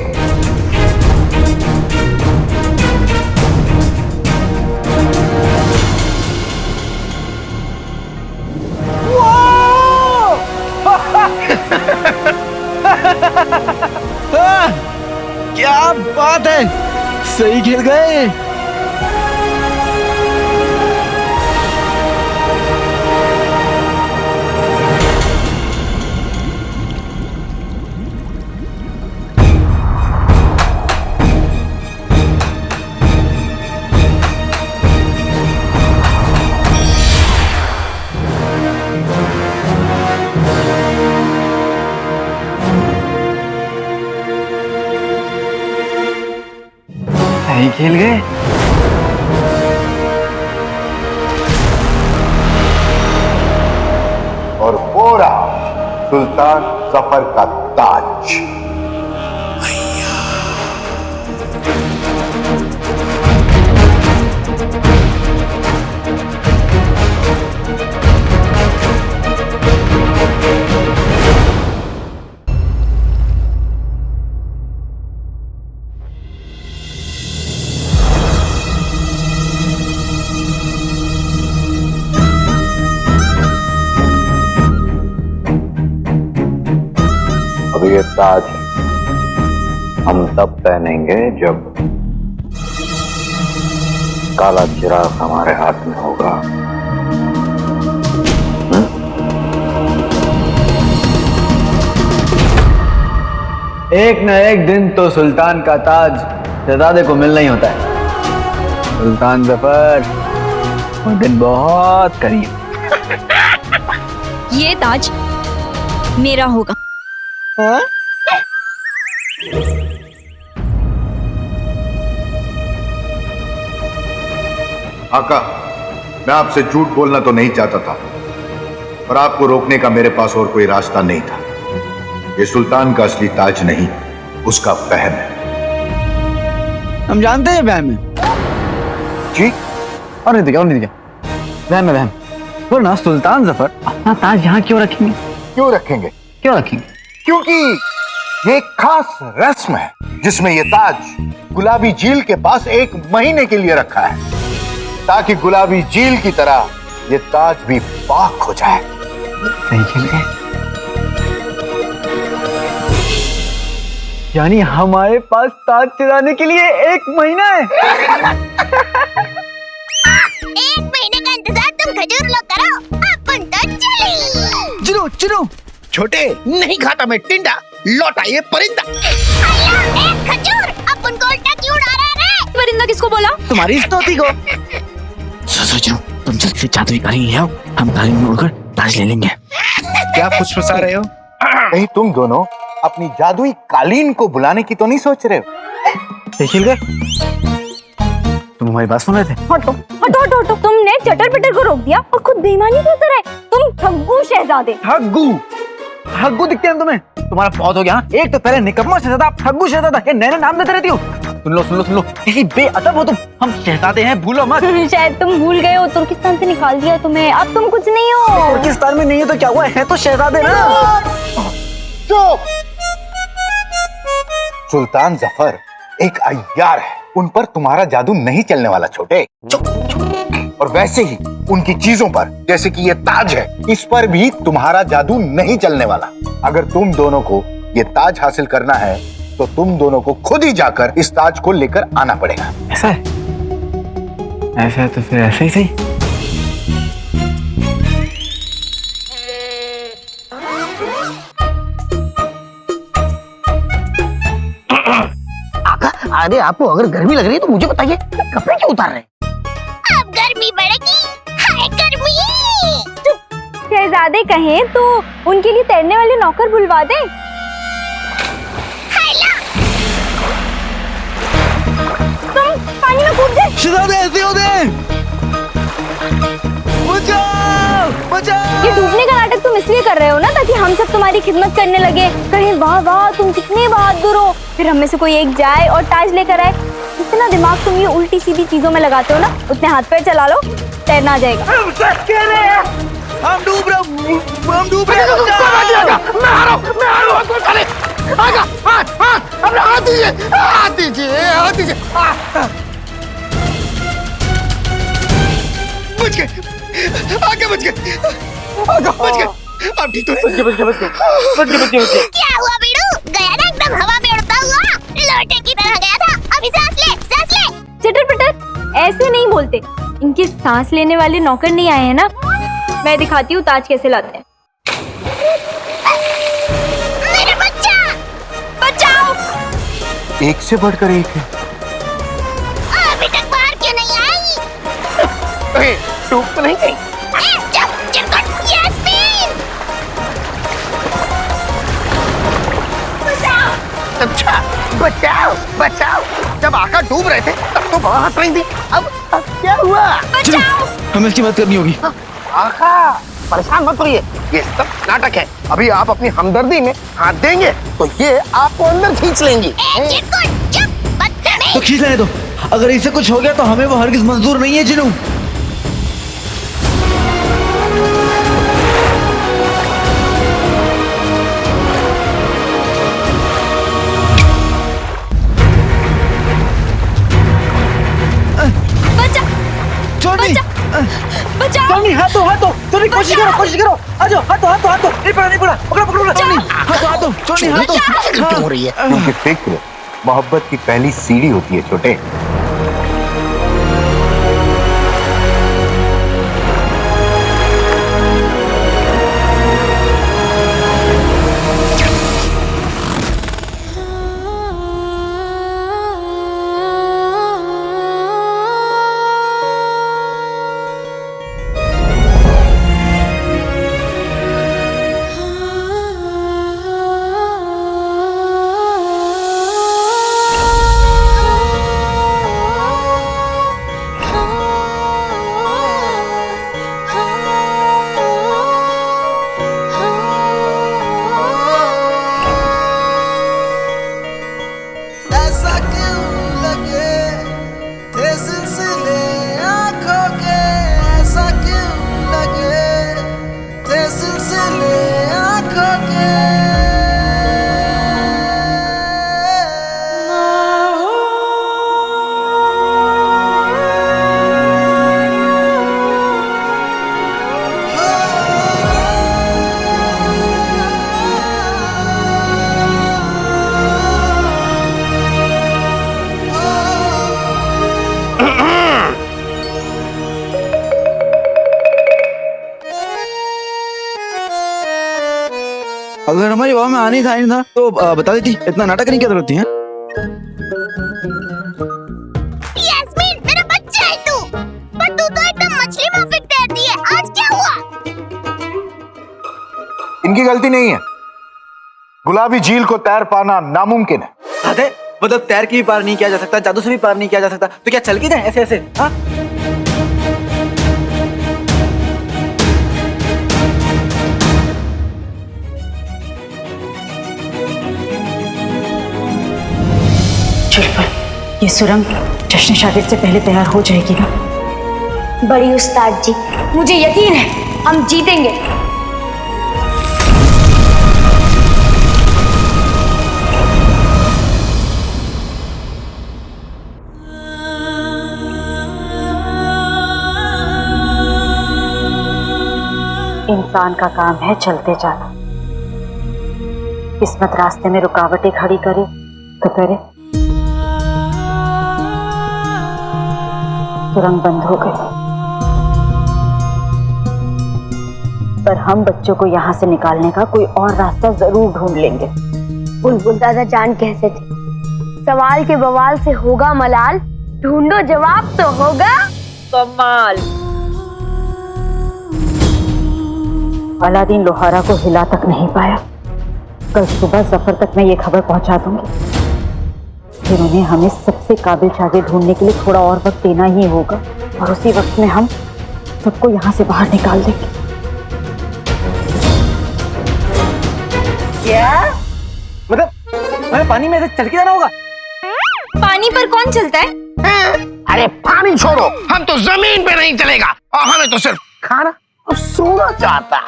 क्या बात है, सही खेल गए। सही खेल गए। और वो रहा सुल्तान जफर का ताज। अब ये ताज हम तब पहनेंगे जब काला चिराग हमारे हाथ में होगा। एक न एक दिन तो सुल्तान का ताज शहजादे को मिलना ही होता है। सुल्तान जफर, वो दिन बहुत करीब। ये ताज मेरा होगा। आका, मैं आपसे झूठ बोलना तो नहीं चाहता था, पर आपको रोकने का मेरे पास और कोई रास्ता नहीं था। ये सुल्तान का असली ताज नहीं, उसका वहम है। हम जानते हैं वहम है जी? और नहीं दिखा वहम है वहम। पर ना सुल्तान जफर अपना ताज यहाँ क्यों रखेंगे? क्यों रखेंगे? क्यों रखेंगे? क्योंकि ये एक खास रस्म है जिसमें ये ताज गुलाबी झील के पास 1 महीने के लिए रखा है, ताकि गुलाबी झील की तरह ये ताज भी पाक हो जाए। सही खेल गए। यानी हमारे पास ताज चुराने के लिए 1 महीना है। 1 महीने का इंतजार तुम खजूर लोग करो, अपन तो चले। चलो चलो। छोटे नहीं खाता मैं टिंडा, लौटा ये परिंदा। एक खजूर, अपन को उल्टा क्यों उड़ा रहा है? परिंदा किसको बोला? तुम्हारी स्तोती को। सोचो तुम जल्दी से जादुई कालीन ले आओ, हम कालीन में उड़कर ताज ले लेंगे। क्या फुसफुसा रहे हो? कहीं तुम दोनों अपनी जादुई कालीन को बुलाने की तो नहीं सोच रहे हो? खेल गए। तुम हमारी बात सुन रहे थे? हटो हटो हटो हटो। तुमने चटर पटर को रोक दिया और खुद बेईमानी करते रहे। तुम ठग्गू शहजादे। ठग्गू दिखते हैं तुम्हें? तुम्हारा बहुत हो गया। एक तो पहले निकम्मा शहजादा, अब ठग्गू शहजादा। ये नए नए नाम देते रहती हो। सुन लो किसी बेअदब हो तुम। हम शहजादे हैं, भूलो मत। शायद तुम भूल गए हो, तुर्किस्तान से निकाल दिया तुम्हें। अब तुम कुछ नहीं हो। तुर्किस्तान में नहीं है तो क्या हुआ है तो शहजादे ना। चुप! सुल्तान जफर एक अय्यार है, उन पर तुम्हारा जादू नहीं चलने वाला छोटे। चुप। और वैसे ही उनकी चीजों पर, जैसे कि ये ताज है, इस पर भी तुम्हारा जादू नहीं चलने वाला। अगर तुम दोनों को ये ताज हासिल करना है तो तुम दोनों को खुद ही जाकर इस ताज को लेकर आना पड़ेगा। ऐसा है? ऐसा है तो फिर ऐसा ही सही। अरे आपको अगर गर्मी लग रही है तो मुझे बताइए, कपड़े क्यों उतार रहे हैं? अब गर्मी बढ़ेगी। हाय गर्मी। शहजादे कहें तो उनके लिए तैरने वाले नौकर बुलवा दे। तुम पानी में कूद गए। शहजादे ऐसे होते हैं। बचाओ। ये डूबने का नाटक तुम इसलिए कर रहे हो ना, ताकि हम सब तुम्हारी खिदमत करने लगे, कहें वाह वाह तुम कितने बहादुर हो। फिर हम में से कोई एक जाए और ताज लेकर आए। इतना दिमाग तुम ये उल्टी सीधी चीजों में लगाते हो ना, उतने हाथ पैर चला लो, तैरना आ जाएगा। हम डूब रहे हैं। हाथ दीजिए। बच गए। आगे बच गए। आप ठीक तो हैं? क्या हुआ बीड़ू? गया ना एकदम हवा में उड़ता हुआ, लोटे की तरह गया था। अभी सांस ले। चटर पटर ऐसे नहीं बोलते। इनके सांस लेने वाले नौकर नहीं आए हैं ना। मैं दिखाती हूँ ताज कैसे लाते हैं। मेरा बच्चा, बचाओ। एक से बढ़कर एक है। अभी तक बाहर क्यों नहीं आई? डूब तो नहीं गई? चुप, चिरकुट, यास्मीन। अच्छा, बचाओ। जब आका डूब रहे थे तब तो वहाँ हंस रही थी। अब क्या हुआ? बचाओ। हमें इसकी मदद करनी होगी। आका परेशान मत होइए, ये सब नाटक है। अभी आप अपनी हमदर्दी में हाथ देंगे तो ये आपको अंदर खींच लेंगी। चिरकुट, चुप, बदतमीज। तो खींच लेने दो। अगर इससे कुछ हो गया तो हमें वो हरगिज मंजूर नहीं है जिनू। बचाओ। हाथों चोरी कोशिश करो। आ जाओ, हाथों नहीं पड़ा पकड़ो चोरी। हाथों क्यों हो रही है? क्योंकि फिक्र मोहब्बत की पहली सीढ़ी होती है छोटे। तुम्हारी वाह में आनी था नहीं था तो बता देती, इतना नाटक नहीं क्या जरूरत थी? यास्मीन मेरा बच्चा है तू, पर तू तो एकदम मछली माफिक तैरती है, आज क्या हुआ? इनकी गलती नहीं है, गुलाबी झील को तैर पाना नामुमकिन है। अरे मतलब तैर के भी पार नहीं किया जा सकता, जादू से भी पार नहीं किया जा सकता, तो क्या चल के जाए ऐसे ऐसे? हाँ चुलबुल, ये सुरंग जश्न शागिर्द से पहले तैयार हो जाएगी ना? बड़ी उस्ताद जी, मुझे यकीन है हम जीतेंगे। इंसान का काम है चलते जाना, किस्मत रास्ते में रुकावटें खड़ी करे तो करे। सुरंग बंद हो गई, पर हम बच्चों को यहाँ से निकालने का कोई और रास्ता जरूर ढूंढ लेंगे। बुलबुल दादा जान कैसे थे, सवाल के बवाल से होगा मलाल, ढूंढो जवाब तो होगा कमाल। अलादीन लोहारा को हिला तक नहीं पाया, कल सुबह जफर तक मैं ये खबर पहुंचा दूंगी, फिर उन्हें हमें सबसे काबिल शागिर्द ढूंढने के लिए थोड़ा और वक्त देना ही होगा, और उसी वक्त में हम सबको यहाँ से बाहर निकाल देंगे। क्या मतलब हमें पानी में ऐसे चल के जाना होगा? पानी पर कौन चलता है? अरे पानी छोड़ो, हम तो जमीन पे नहीं चलेगा और हमें तो सिर्फ खाना और सोना चाहता।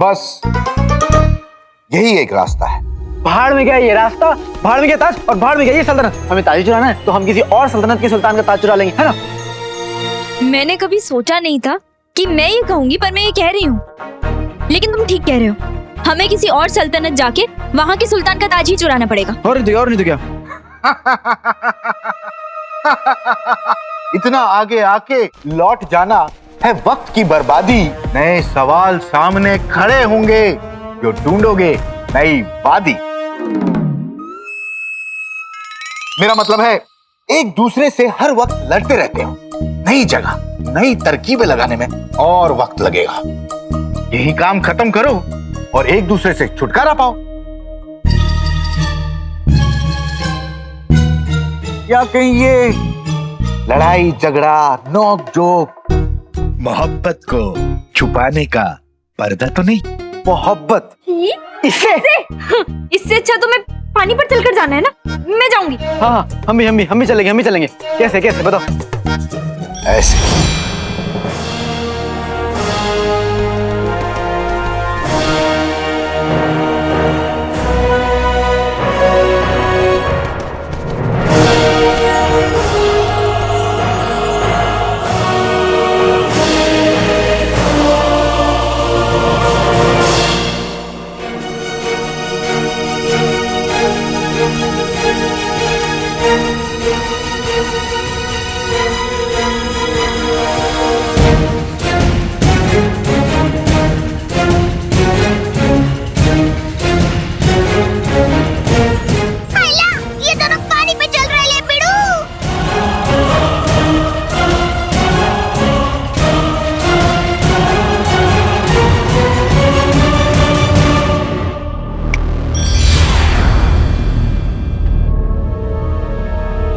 बस यही एक रास्ता है। पहाड़ में क्या ये रास्ता, पहाड़ में क्या ताज और पहाड़ में क्या ये सल्तनत? हमें ताज चुराना है तो हम किसी और सल्तनत के सुल्तान का ताज चुरा लेंगे, है ना? मैंने कभी सोचा नहीं था कि मैं ये कहूंगी, पर मैं ये कह रही हूँ। लेकिन तुम ठीक कह रहे हो, हमें किसी और सल्तनत जाके वहाँ के सुल्तान का ताज ही चुराना पड़ेगा। और नहीं तो क्या? इतना आगे आके लौट जाना है वक्त की बर्बादी। नए सवाल सामने खड़े होंगे जो ढूंढोगे नई वादी। मेरा मतलब है एक दूसरे से हर वक्त लड़ते रहते हो, नई जगह नई तरकीबें लगाने में और वक्त लगेगा। यही काम खत्म करो और एक दूसरे से छुटकारा पाओ। या कहीं ये लड़ाई झगड़ा नोक जोक मोहब्बत को छुपाने का पर्दा तो नहीं? मोहब्बत इससे अच्छा तो मैं पानी पर चलकर जाना है ना, मैं जाऊंगी। हाँ हम भी चलेंगे। कैसे बताओ? ऐसे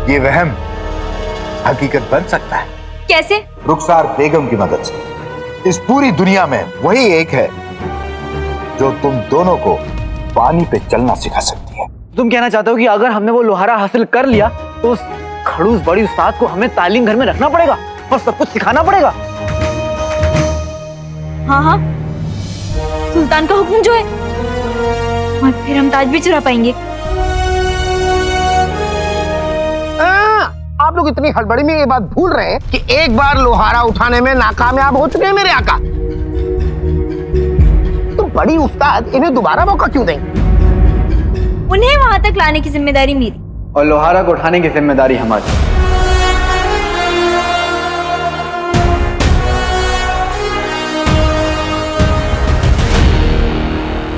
ये वहम हकीकत बन सकता है। कैसे? रुखसार बेगम की मदद से। इस पूरी दुनिया में वही एक है जो तुम दोनों को पानी पे चलना सिखा सकती है। तुम कहना चाहते हो कि अगर हमने वो लोहारा हासिल कर लिया तो उस खड़ूस बड़ी उस्ताद को हमें तालीम घर में रखना पड़ेगा और सब कुछ सिखाना पड़ेगा? हाँ सुल्तान का हुक्म जो है, और फिर हम ताज भी चुरा पाएंगे। आप लोग इतनी हड़बड़ी में ये बात भूल रहे हैं कि एक बार लोहारा उठाने में नाकामयाब हो चुके हैं मेरे आका। तो बड़ी उस्ताद इन्हें दोबारा मौका क्यों दें? उन्हें वहां तक लाने की जिम्मेदारी मेरी और लोहारा को उठाने की जिम्मेदारी हमारी।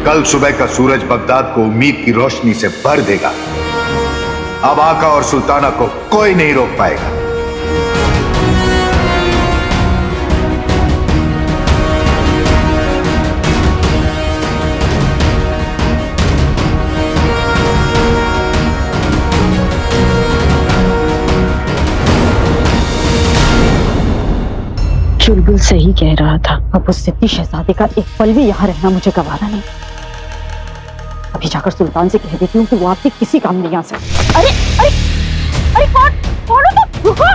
कल सुबह का सूरज बगदाद को उम्मीद की रोशनी से भर देगा। अब आका और सुल्ताना को कोई नहीं रोक पाएगा। चुलबुल सही कह रहा था। अब उस सिद्धि शहजादे का एक पल भी यहाँ रहना मुझे गवारा नहीं। अभी जाकर सुल्तान से कह देती हूँ कि वो आपके किसी काम नहीं आ सकता। अरे अरे अरे कौन हो तुम? रुको।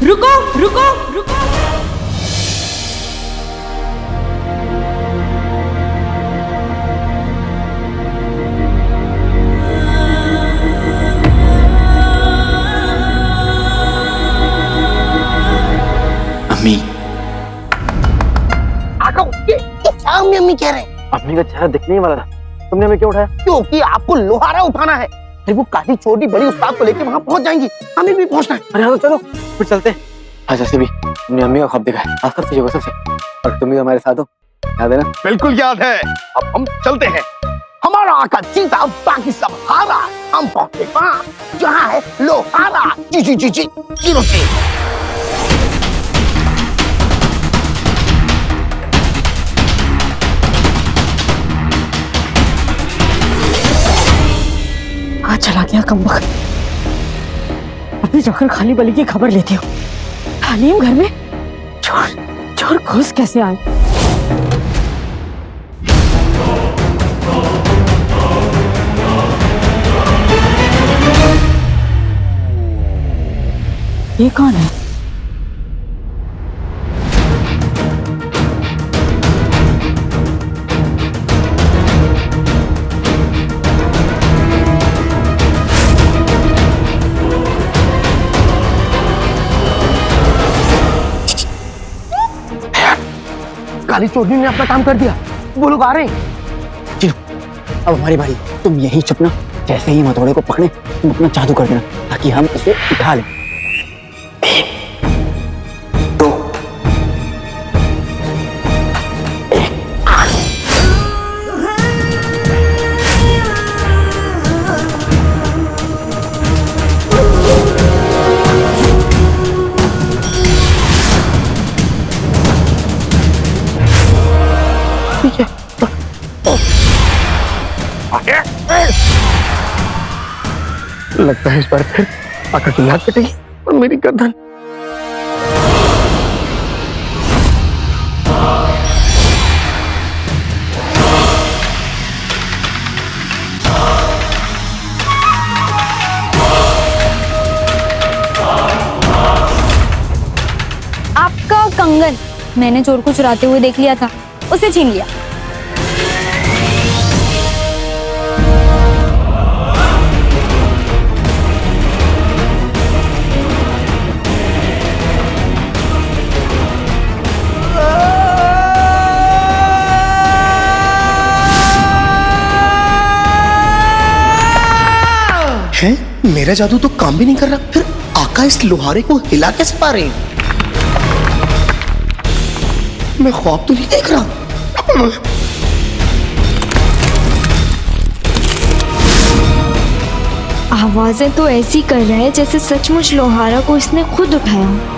रुको रुको रुको। अम्मी, आका ये क्या अम्मी कह रहे हैं? अम्मी का चेहरा दिखने ही वाला था, तुमने हमें क्यों उठाया? क्योंकि आपको लोहारा उठाना है। फिर वो काली छोटी बड़ी उस्ताद को लेके वहां पहुंच जाएंगी, हमें भी पहुंचना है। अरे हाँ तो चलो फिर चलते हैं। आज ऐसे भी तुमने अम्मी का ख्वाब देखा है, आस्था से सबसे, और तुम भी हमारे साथ हो, याद है ना? बिल्कुल याद है। अब हम चलते हैं। हमारा आका जीता, बाकी सब हारा। हम पहुंचे वहां जहाँ है लोहारा। जी जी जी जी जी रुकिए। कहाँ चला गया कमबख्त? अभी जाकर खाली बली की खबर लेती हूँ। हलीम घर में चोर घुस कैसे आए? ये कौन है? काली चोरनी ने अपना काम कर दिया, वो लोग आ रहे हैं। चलो अब हमारी बारी, तुम यही चुपना, जैसे ही हथौड़े को पकड़े तुम अपना जादू कर देना ताकि हम उसे उठा लें। 1 2 लगता है इस बार फिर आका की नाक कटेगी और मेरी गर्दन। आपका कंगन मैंने चोर को चुराते हुए देख लिया था, उसे छीन लिया। मेरा जादू तो काम भी नहीं कर रहा, फिर आका इस लोहारे को हिला कैसे पा रहे हैं? मैं ख्वाब तो नहीं देख रहा। आवाजें तो ऐसी कर रहा है जैसे सचमुच लोहारा को इसने खुद उठाया हो।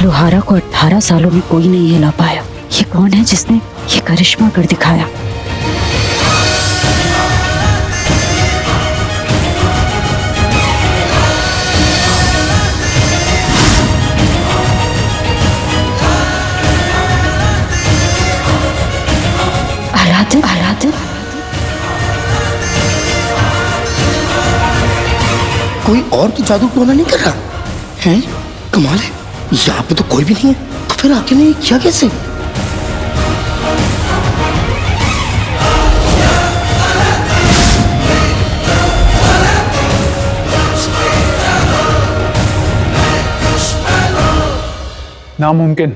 लोहारा को 18 सालों में कोई नहीं हिला पाया। ये कौन है जिसने ये करिश्मा कर दिखाया? अलादीन अलादीन कोई और तो जादू टोना नहीं कर रहा है? कमाल है, यहाँ पे तो कोई भी नहीं है, तो फिर आके ने ये किया कैसे? नामुमकिन।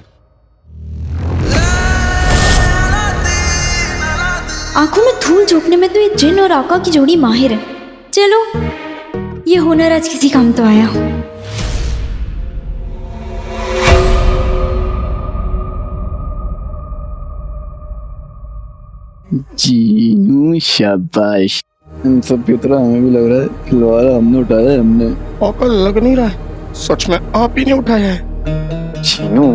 आंखों में धूल झोंकने में तो ये जिन और आका की जोड़ी माहिर है। चलो, ये हुनर आज किसी काम तो आया। जीनू शाबाश। इन सब की तरह हमें भी लग रहा है खिलवाड़ा हमने उठाया है। हमने आका लग नहीं रहा है, सच में आप ही ने उठाया है। जीनू,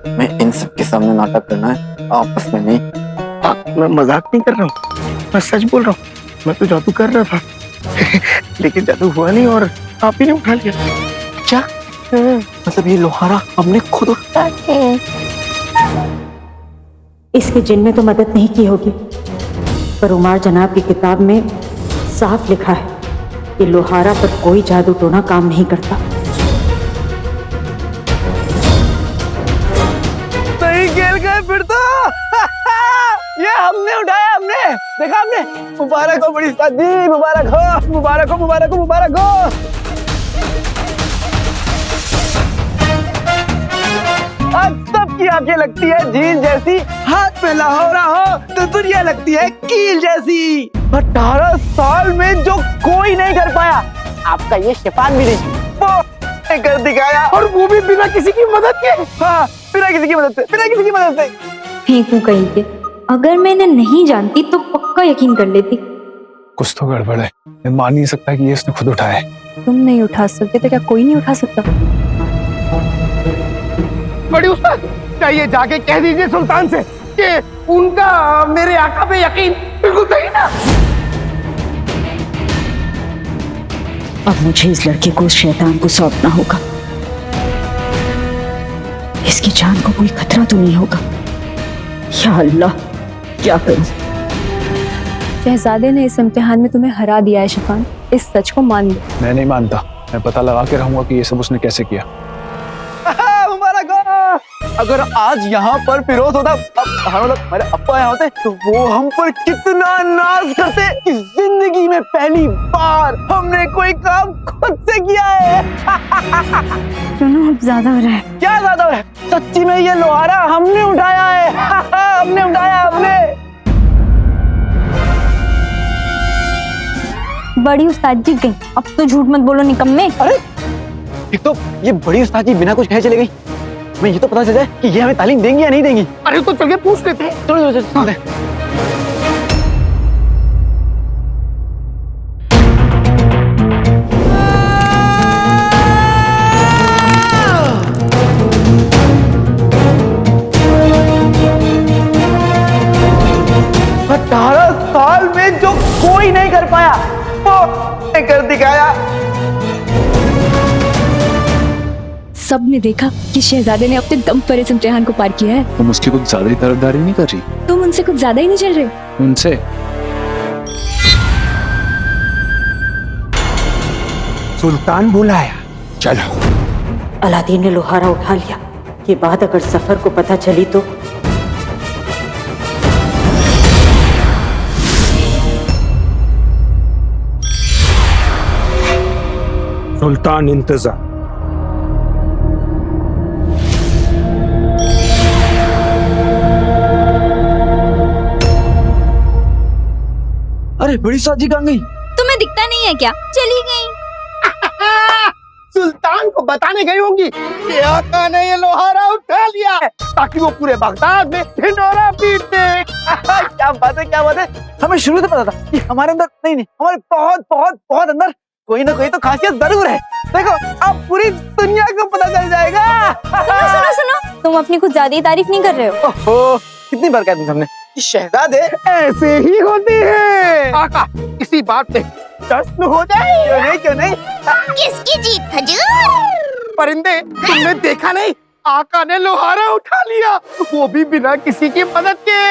मैं इन सब के सामने नाटक करना है, आपस में नहीं। मैं मजाक नहीं कर रहा हूँ, मैं सच बोल रहा हूँ। मैं तो जादू कर रहा था लेकिन जादू हुआ नहीं और आप ही ने उठा लिया। क्या मतलब ये लोहारा हमने खुद उठाया? इसके जिन में तो मदद नहीं की होगी, पर उमार जनाब की किताब में साफ लिखा है कि लोहारा पर कोई जादू टोना काम नहीं करता। सही खेल गए फिर तो। ये हमने उठाया, हमने देखा, हमने। मुबारक हो बड़ी उस्ताद जी, मुबारक हो, मुबारक हो, मुबारक हो, मुबारक हो। अब सबकी आंखें लगती है झील जैसी, हाथ में लाहौरा हो तो दुनिया लगती है कील जैसी। 18 साल में जो कोई नहीं कर पाया, आपका ये शैतान भी नहीं, वो ने कर दिखाया, और वो भी बिना किसी की मदद के। हाँ, बिना किसी की मदद से, बिना किसी की मदद से। फेंकू कहीं के, अगर मैं इन्हें नहीं जानती तो पक्का यकीन कर लेती। कुछ तो गड़बड़ है, मैं मान नहीं सकता कि ये इसने खुद उठाया है। तुम नहीं उठा सकते तो क्या कोई नहीं उठा सकता? बड़ी उस्ताद, चाहिए जाके कह दीजिए सुल्तान से कि उनका मेरे आका पे यकीन बिल्कुल सही ना। अब मुझे इस लड़के को उस शैतान को सौंपना होगा। इसकी जान को कोई खतरा तो नहीं होगा। या अल्लाह, क्या करूं? शहजादे ने इस इम्तिहान में तुम्हें हरा दिया है शिफान, इस सच को मान लो। मैं नहीं मानता, मैं पता लगा के रहूंगा कि ये सब उसने कैसे किया। मुबारक हो। अगर आज यहाँ पर फिरोज होता, हमारे अप्पा यहाँ होते, तो वो हम पर कितना नाज करते कि जिंदगी में पहली बार हमने कोई काम खुद से किया है। सुनो, अब ज्यादा हो रहा है। क्या ज्यादा हो रहा है? सच्ची में ये लोहारा हमने उठाया है। हमने उठाया, हमने। बड़ी उस्ताद जी गई, अब तो झूठ मत बोलो निकम्मे। अरे एक तो ये बड़ी उस्ताद जी बिना कुछ कहे चले गई, मैं ये तो पता चल जाए कि ये हमें तालीम देंगी या नहीं देंगी। अरे तो चल के पूछ लेते हैं। चलो चलो चलो। साल में जो कोई नहीं कर पाया, वो ने कर दिखाया। सबने देखा कि शहजादे ने अपने दम पर इस इम्तिहान को पार किया है। तुम उसकी कुछ ज्यादा ही तरफदारी नहीं कर रही? तुम उनसे कुछ ज्यादा ही नहीं चल रहे? उनसे सुल्तान बुलाया, चलो। अलादीन ने लोहारा उठा लिया। ये बात अगर सफर को पता चली तो सुल्तान इंतजार। अरे बड़ी उस्ताद जी कहाँ गई? तुम्हें दिखता नहीं है क्या? चली गई। सुल्तान को बताने गई होंगी कि आका ने ये लोहारा उठा लिया है, ताकि वो पूरे बगदाद में ढिंढोरा पीट दे। क्या बात है, क्या बात है। हमें शुरू से पता था कि हमारे अंदर नहीं, हमारे बहुत बहुत बहुत अंदर कोई ना कोई तो खासियत जरूर है। देखो, अब पूरी दुनिया को पता चल जाएगा। सुनो सुनो सुनो, तुम अपनी कुछ ज्यादा ही तारीफ नहीं कर रहे हो? ओहो, कितनी बार कहा तुम हमने कि शहजादे ऐसे ही होते हैं। आका, इसी बात पे जश्न हो जाए। क्यों नहीं, क्यों नहीं। किसकी जीत हजूर? परिंदे, तुमने देखा नहीं, आका ने लोहारा उठा लिया, वो भी बिना किसी की मदद के।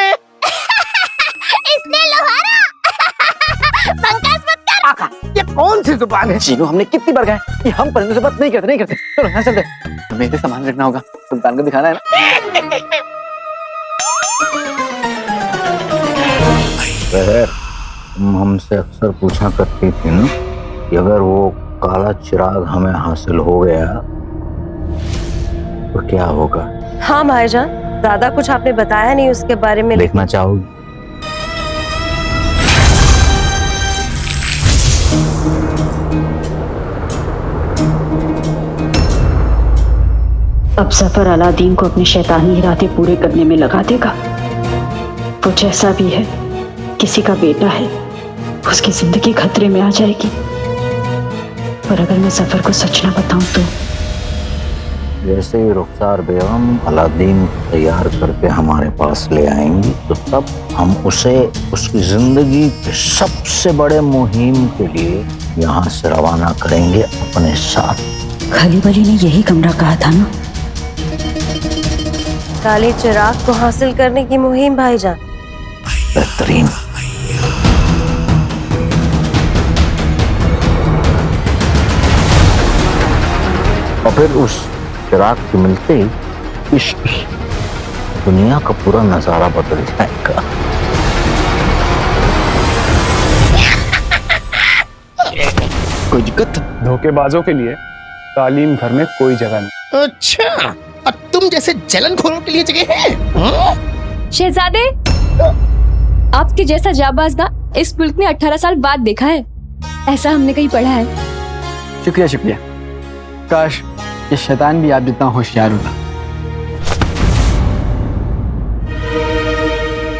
कौन सी जुबान है? चीनू, हमने कितनी बार कहा है कि हम परिंदों से बात नहीं करते। चलो यहाँ चलते। हमें इसे सामान रखना होगा, सुल्तान को दिखाना है ना। तुम हमसे अक्सर पूछा करती थी ना कि अगर वो काला चिराग हमें हासिल हो गया तो क्या होगा? हाँ भाईजान, ज्यादा कुछ आपने बताया नहीं उसके बारे में। देखना चाहोगी? अब सफर अलादीन को अपने शैतानी इरादे पूरे करने में लगा देगा। वो जैसा भी है, किसी का बेटा है, उसकी जिंदगी खतरे में आ जाएगी। और अगर मैं सफर को सच ना बताऊं तो जैसे ही रुखसार बेगम अलादीन तैयार करके हमारे पास ले आएंगी तो तब हम उसे उसकी जिंदगी के सबसे बड़े मुहिम के लिए यहाँ से रवाना करेंगे अपने साथ। खली बली ने यही कमरा कहा था ना? काले चिराग को हासिल करने की मुहिम भाईजान। बेहतरीन। और फिर उस चिराग के मिलते ही इस दुनिया का पूरा नजारा बदल जाएगा। कोई दिक्कत? धोखेबाजों के लिए तालीम घर में कोई जगह नहीं। अच्छा, और तुम जैसे जलनखोरों के लिए जगह है? शहजादे, आपके जैसा जाबाज ना इस मुल्क में 18 साल बाद देखा है, ऐसा हमने कहीं पढ़ा है। शुक्रिया शुक्रिया। काश ये शैतान भी आप जितना होशियार होता।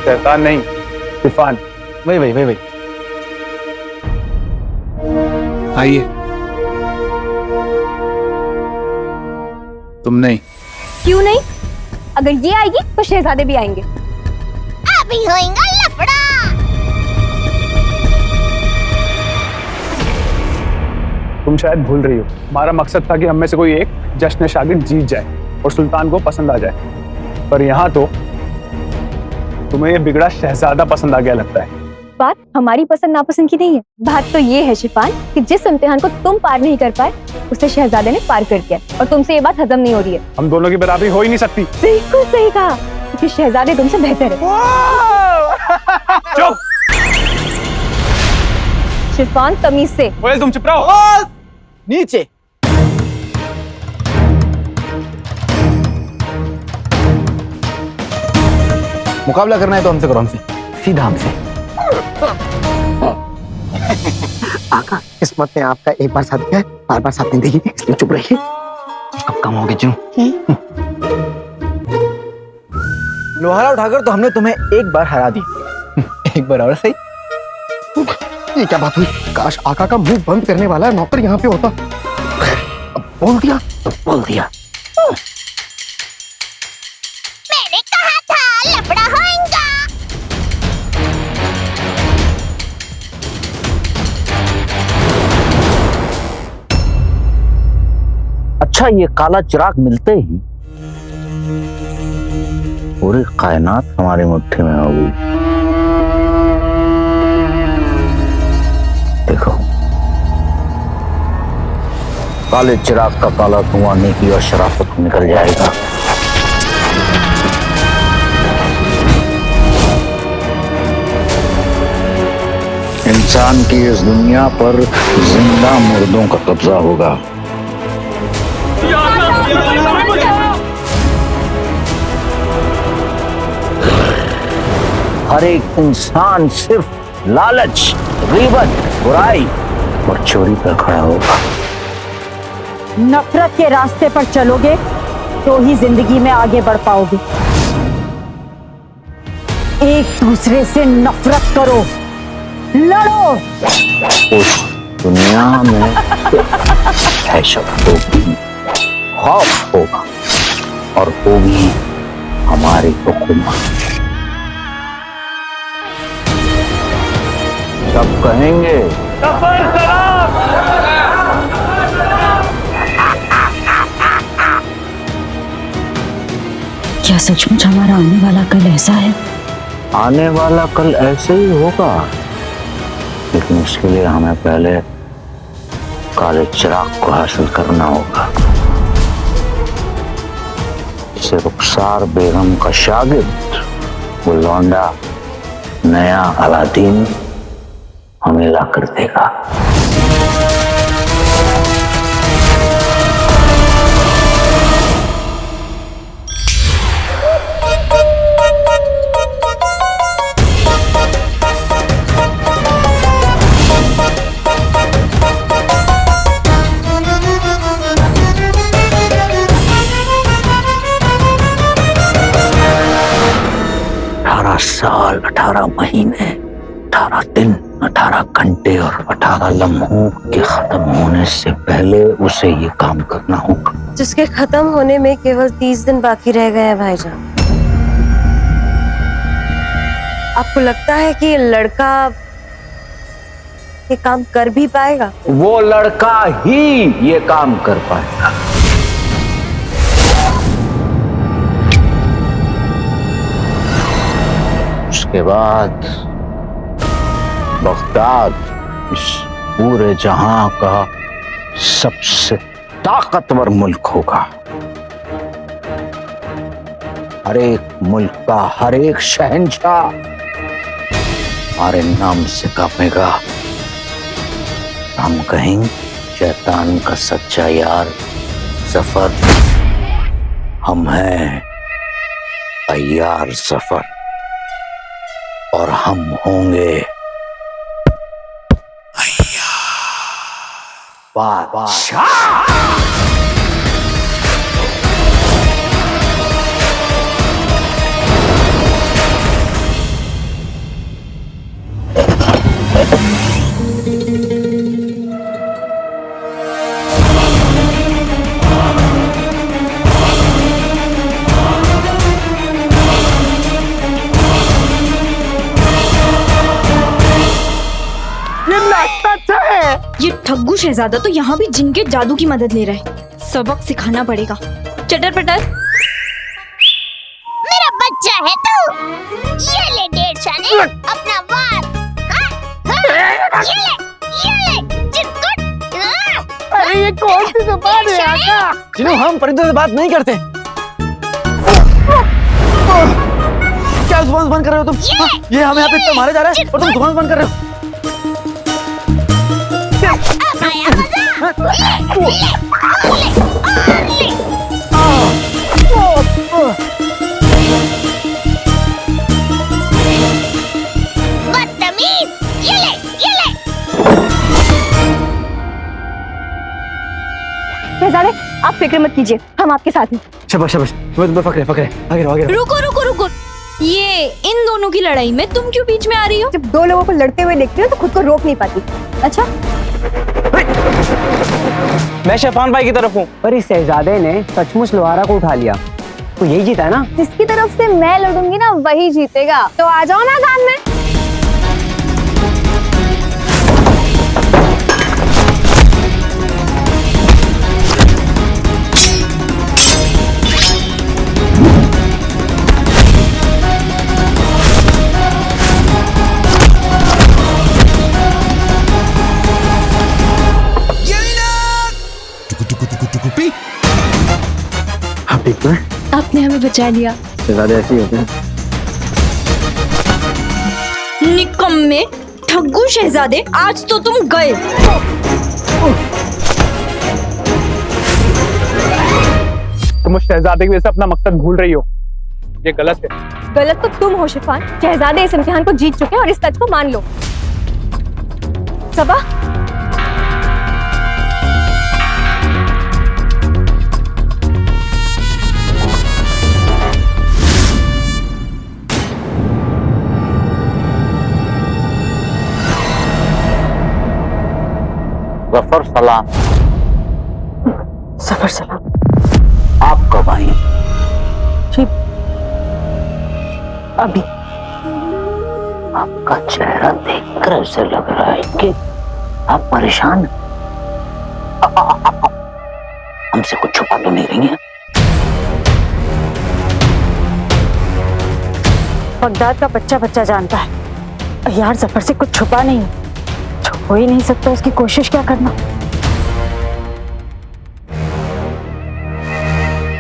शैतान नहीं, तूफान। वही। आइए। तुम नहीं। क्यों नहीं? अगर ये आएगी तो शहजादे भी आएंगे। अभी होएगा लफड़ा। तुम शायद भूल रही हो, हमारा मकसद था कि हम में से कोई एक जश्न शागिर्द जीत जाए और सुल्तान को पसंद आ जाए। पर यहाँ तो तुम्हें ये बिगड़ा शहजादा पसंद आ गया लगता है। बात हमारी पसंद नापसंद की नहीं है, बात तो ये है शिफान कि जिस इम्तिहान को तुम पार नहीं कर पाए उसे शहजादे ने पार कर दिया, और तुमसे ये बात हजम नहीं हो रही है। हम दोनों की बराबरी हो ही नहीं सकती। बिल्कुल सही कहा, क्योंकि शहजादे तुमसे बेहतर है। चुप। शिफान, तमीज से। कोयल, तुम चुप रहो। नीचे। मुकाबला करना है तो हमसे करो, हमसे सीधा हमसे। आका, किस्मत ने आपका एक बार साथ दिया है, बार बार साथ नहीं देगी, इसलिए चुप रहिए। कब कम हो गए चुनू? लोहारा उठाकर तो हमने तुम्हें एक बार हरा दिया। एक बार और सही। ये क्या बात हुई? काश आका का मुंह बंद करने वाला नौकर यहाँ पे होता। अब बोल दिया तो बोल दिया। मैंने कहा था लफड़ा होएगा। अच्छा, ये काला चिराग मिलते ही पूरी कायनात हमारी मुट्ठी में होगी। देखो, काले चिराग का काला धुआं नेकी और शराफत निकल जाएगा। इंसान की इस दुनिया पर जिंदा मुर्दों का कब्जा होगा। हर एक इंसान सिर्फ लालच, गीबत, बुराई और चोरी पर खड़ा होगा। नफरत के रास्ते पर चलोगे तो ही जिंदगी में आगे बढ़ पाओगे। एक दूसरे से नफरत करो, लड़ो। उस दुनिया में दहशत होगी, खौफ होगा और होगी हमारी हुकूमत। सब कहेंगे क्या सचमुच हमारा आने वाला कल ऐसा है? आने वाला कल ऐसे ही होगा, लेकिन उसके लिए हमें पहले काले चिराग को हासिल करना होगा। इसे रुखसार बेगम का शागिर्द, वो लौंडा नया अलादीन हमें ला कर देगा। साल 18 महीने 18 दिन 18 घंटे और 18 लम्हों के खत्म होने से पहले उसे ये काम करना होगा, जिसके खत्म होने में केवल 30 दिन बाकी रह गए हैं भाईजान। आपको लगता है कि लड़का ये काम कर भी पाएगा? वो लड़का ही ये काम कर पाएगा। उसके बाद बगदाद इस पूरे जहां का सबसे ताकतवर मुल्क होगा। हर एक मुल्क का हर एक शहंशाह हमारे नाम से कांपेगा। हम कहेंगे शैतान का सच्चा यार जफर, हम हैं अय्यार जफर, और हम होंगे बादशाह। ये ठग्गू शहजादा तो यहाँ भी जिन के जादू की मदद ले रहा है। सबक सिखाना पड़ेगा। चटर पटर। मेरा बच्चा है तू। ये ले 1.5 शाने अपना वार। ये ले चिरकुट। अरे ये कौन सी जुबान है आका? जिन्हों हम परिंदों से बात नहीं करते। क्या जुबान बंद कर रहे हो तुम? ये हमें यहाँ पे इतना मारे जा रहा है और तुम जुबान बंद कर रहे हो। बदतमीज, ये ले। शहजादे आप फिक्र मत कीजिए, हम आपके साथ हैं। शाबाश शाबाश, तुम्हें पकड़े आगे रहो। रुको। ये इन दोनों की लड़ाई में तुम क्यों बीच में आ रही हो? जब दो लोगों को लड़ते हुए देखती हो तो खुद को रोक नहीं पाती। अच्छा मैं शैतान भाई की तरफ हूँ। पर इस शहजादे ने सचमुच लोहारा को उठा लिया तो यही जीता है ना। जिसकी तरफ से मैं लड़ूंगी ना वही जीतेगा। तो आ जाओ मैदान में। आपने हमें बचा लिया। शहजादे ऐसे ही होते हैं। निकम्मे ठग्गू शहजादे, आज तो तुम गए। तुम उस शहजादे की वजह से अपना मकसद भूल रही हो। ये गलत है। गलत तो तुम हो शिफान। शहजादे इस इम्तिहान को जीत चुके हैं और इस सच को मान लो। सबा जफर सलाम। सफर सलाम। आप कब आई? जी अभी। आपका चेहरा देखकर ऐसे लग रहा है कि आप परेशान। हमसे कुछ छुपा तो नहीं रही हैं? बगदाद का बच्चा जानता है यार, जफर से कुछ छुपा नहीं, हो ही नहीं सकता, उसकी कोशिश क्या करना।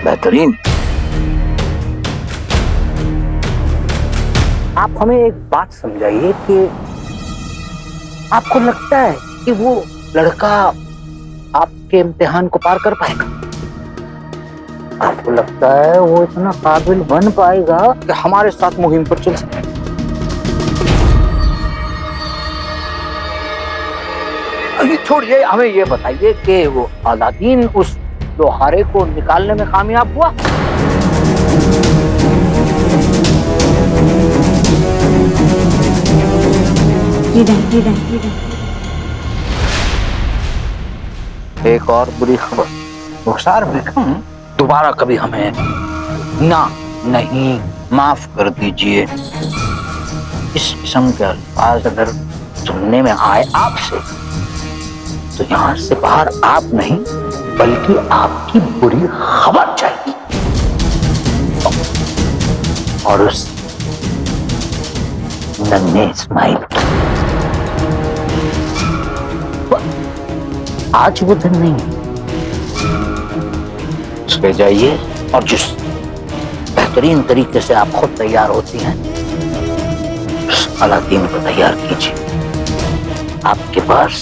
बेहतरीन। आप हमें एक बात समझाइए कि आपको लगता है कि वो लड़का आपके इम्तिहान को पार कर पाएगा? आपको लगता है वो इतना काबिल बन पाएगा कि हमारे साथ मुहिम पर चल सके? अभी छोड़िए, हमें ये बताइए कि वो अलादीन उस लोहारे को निकालने में कामयाब हुआ? एक और बुरी खबर, रुखसार बेगम दोबारा कभी हमें नहीं माफ कर दीजिए इस किस्म के अल्फाज अगर सुनने में आए आपसे, तो यहां से बाहर आप नहीं बल्कि आपकी बुरी खबर चाहिए। और उस नन्हे इस्माइल की आज वो दिन नहीं है। उसके जाइए और जिस बेहतरीन तरीके से आप खुद तैयार होती हैं, उस अलादीन को तैयार कीजिए। आपके पास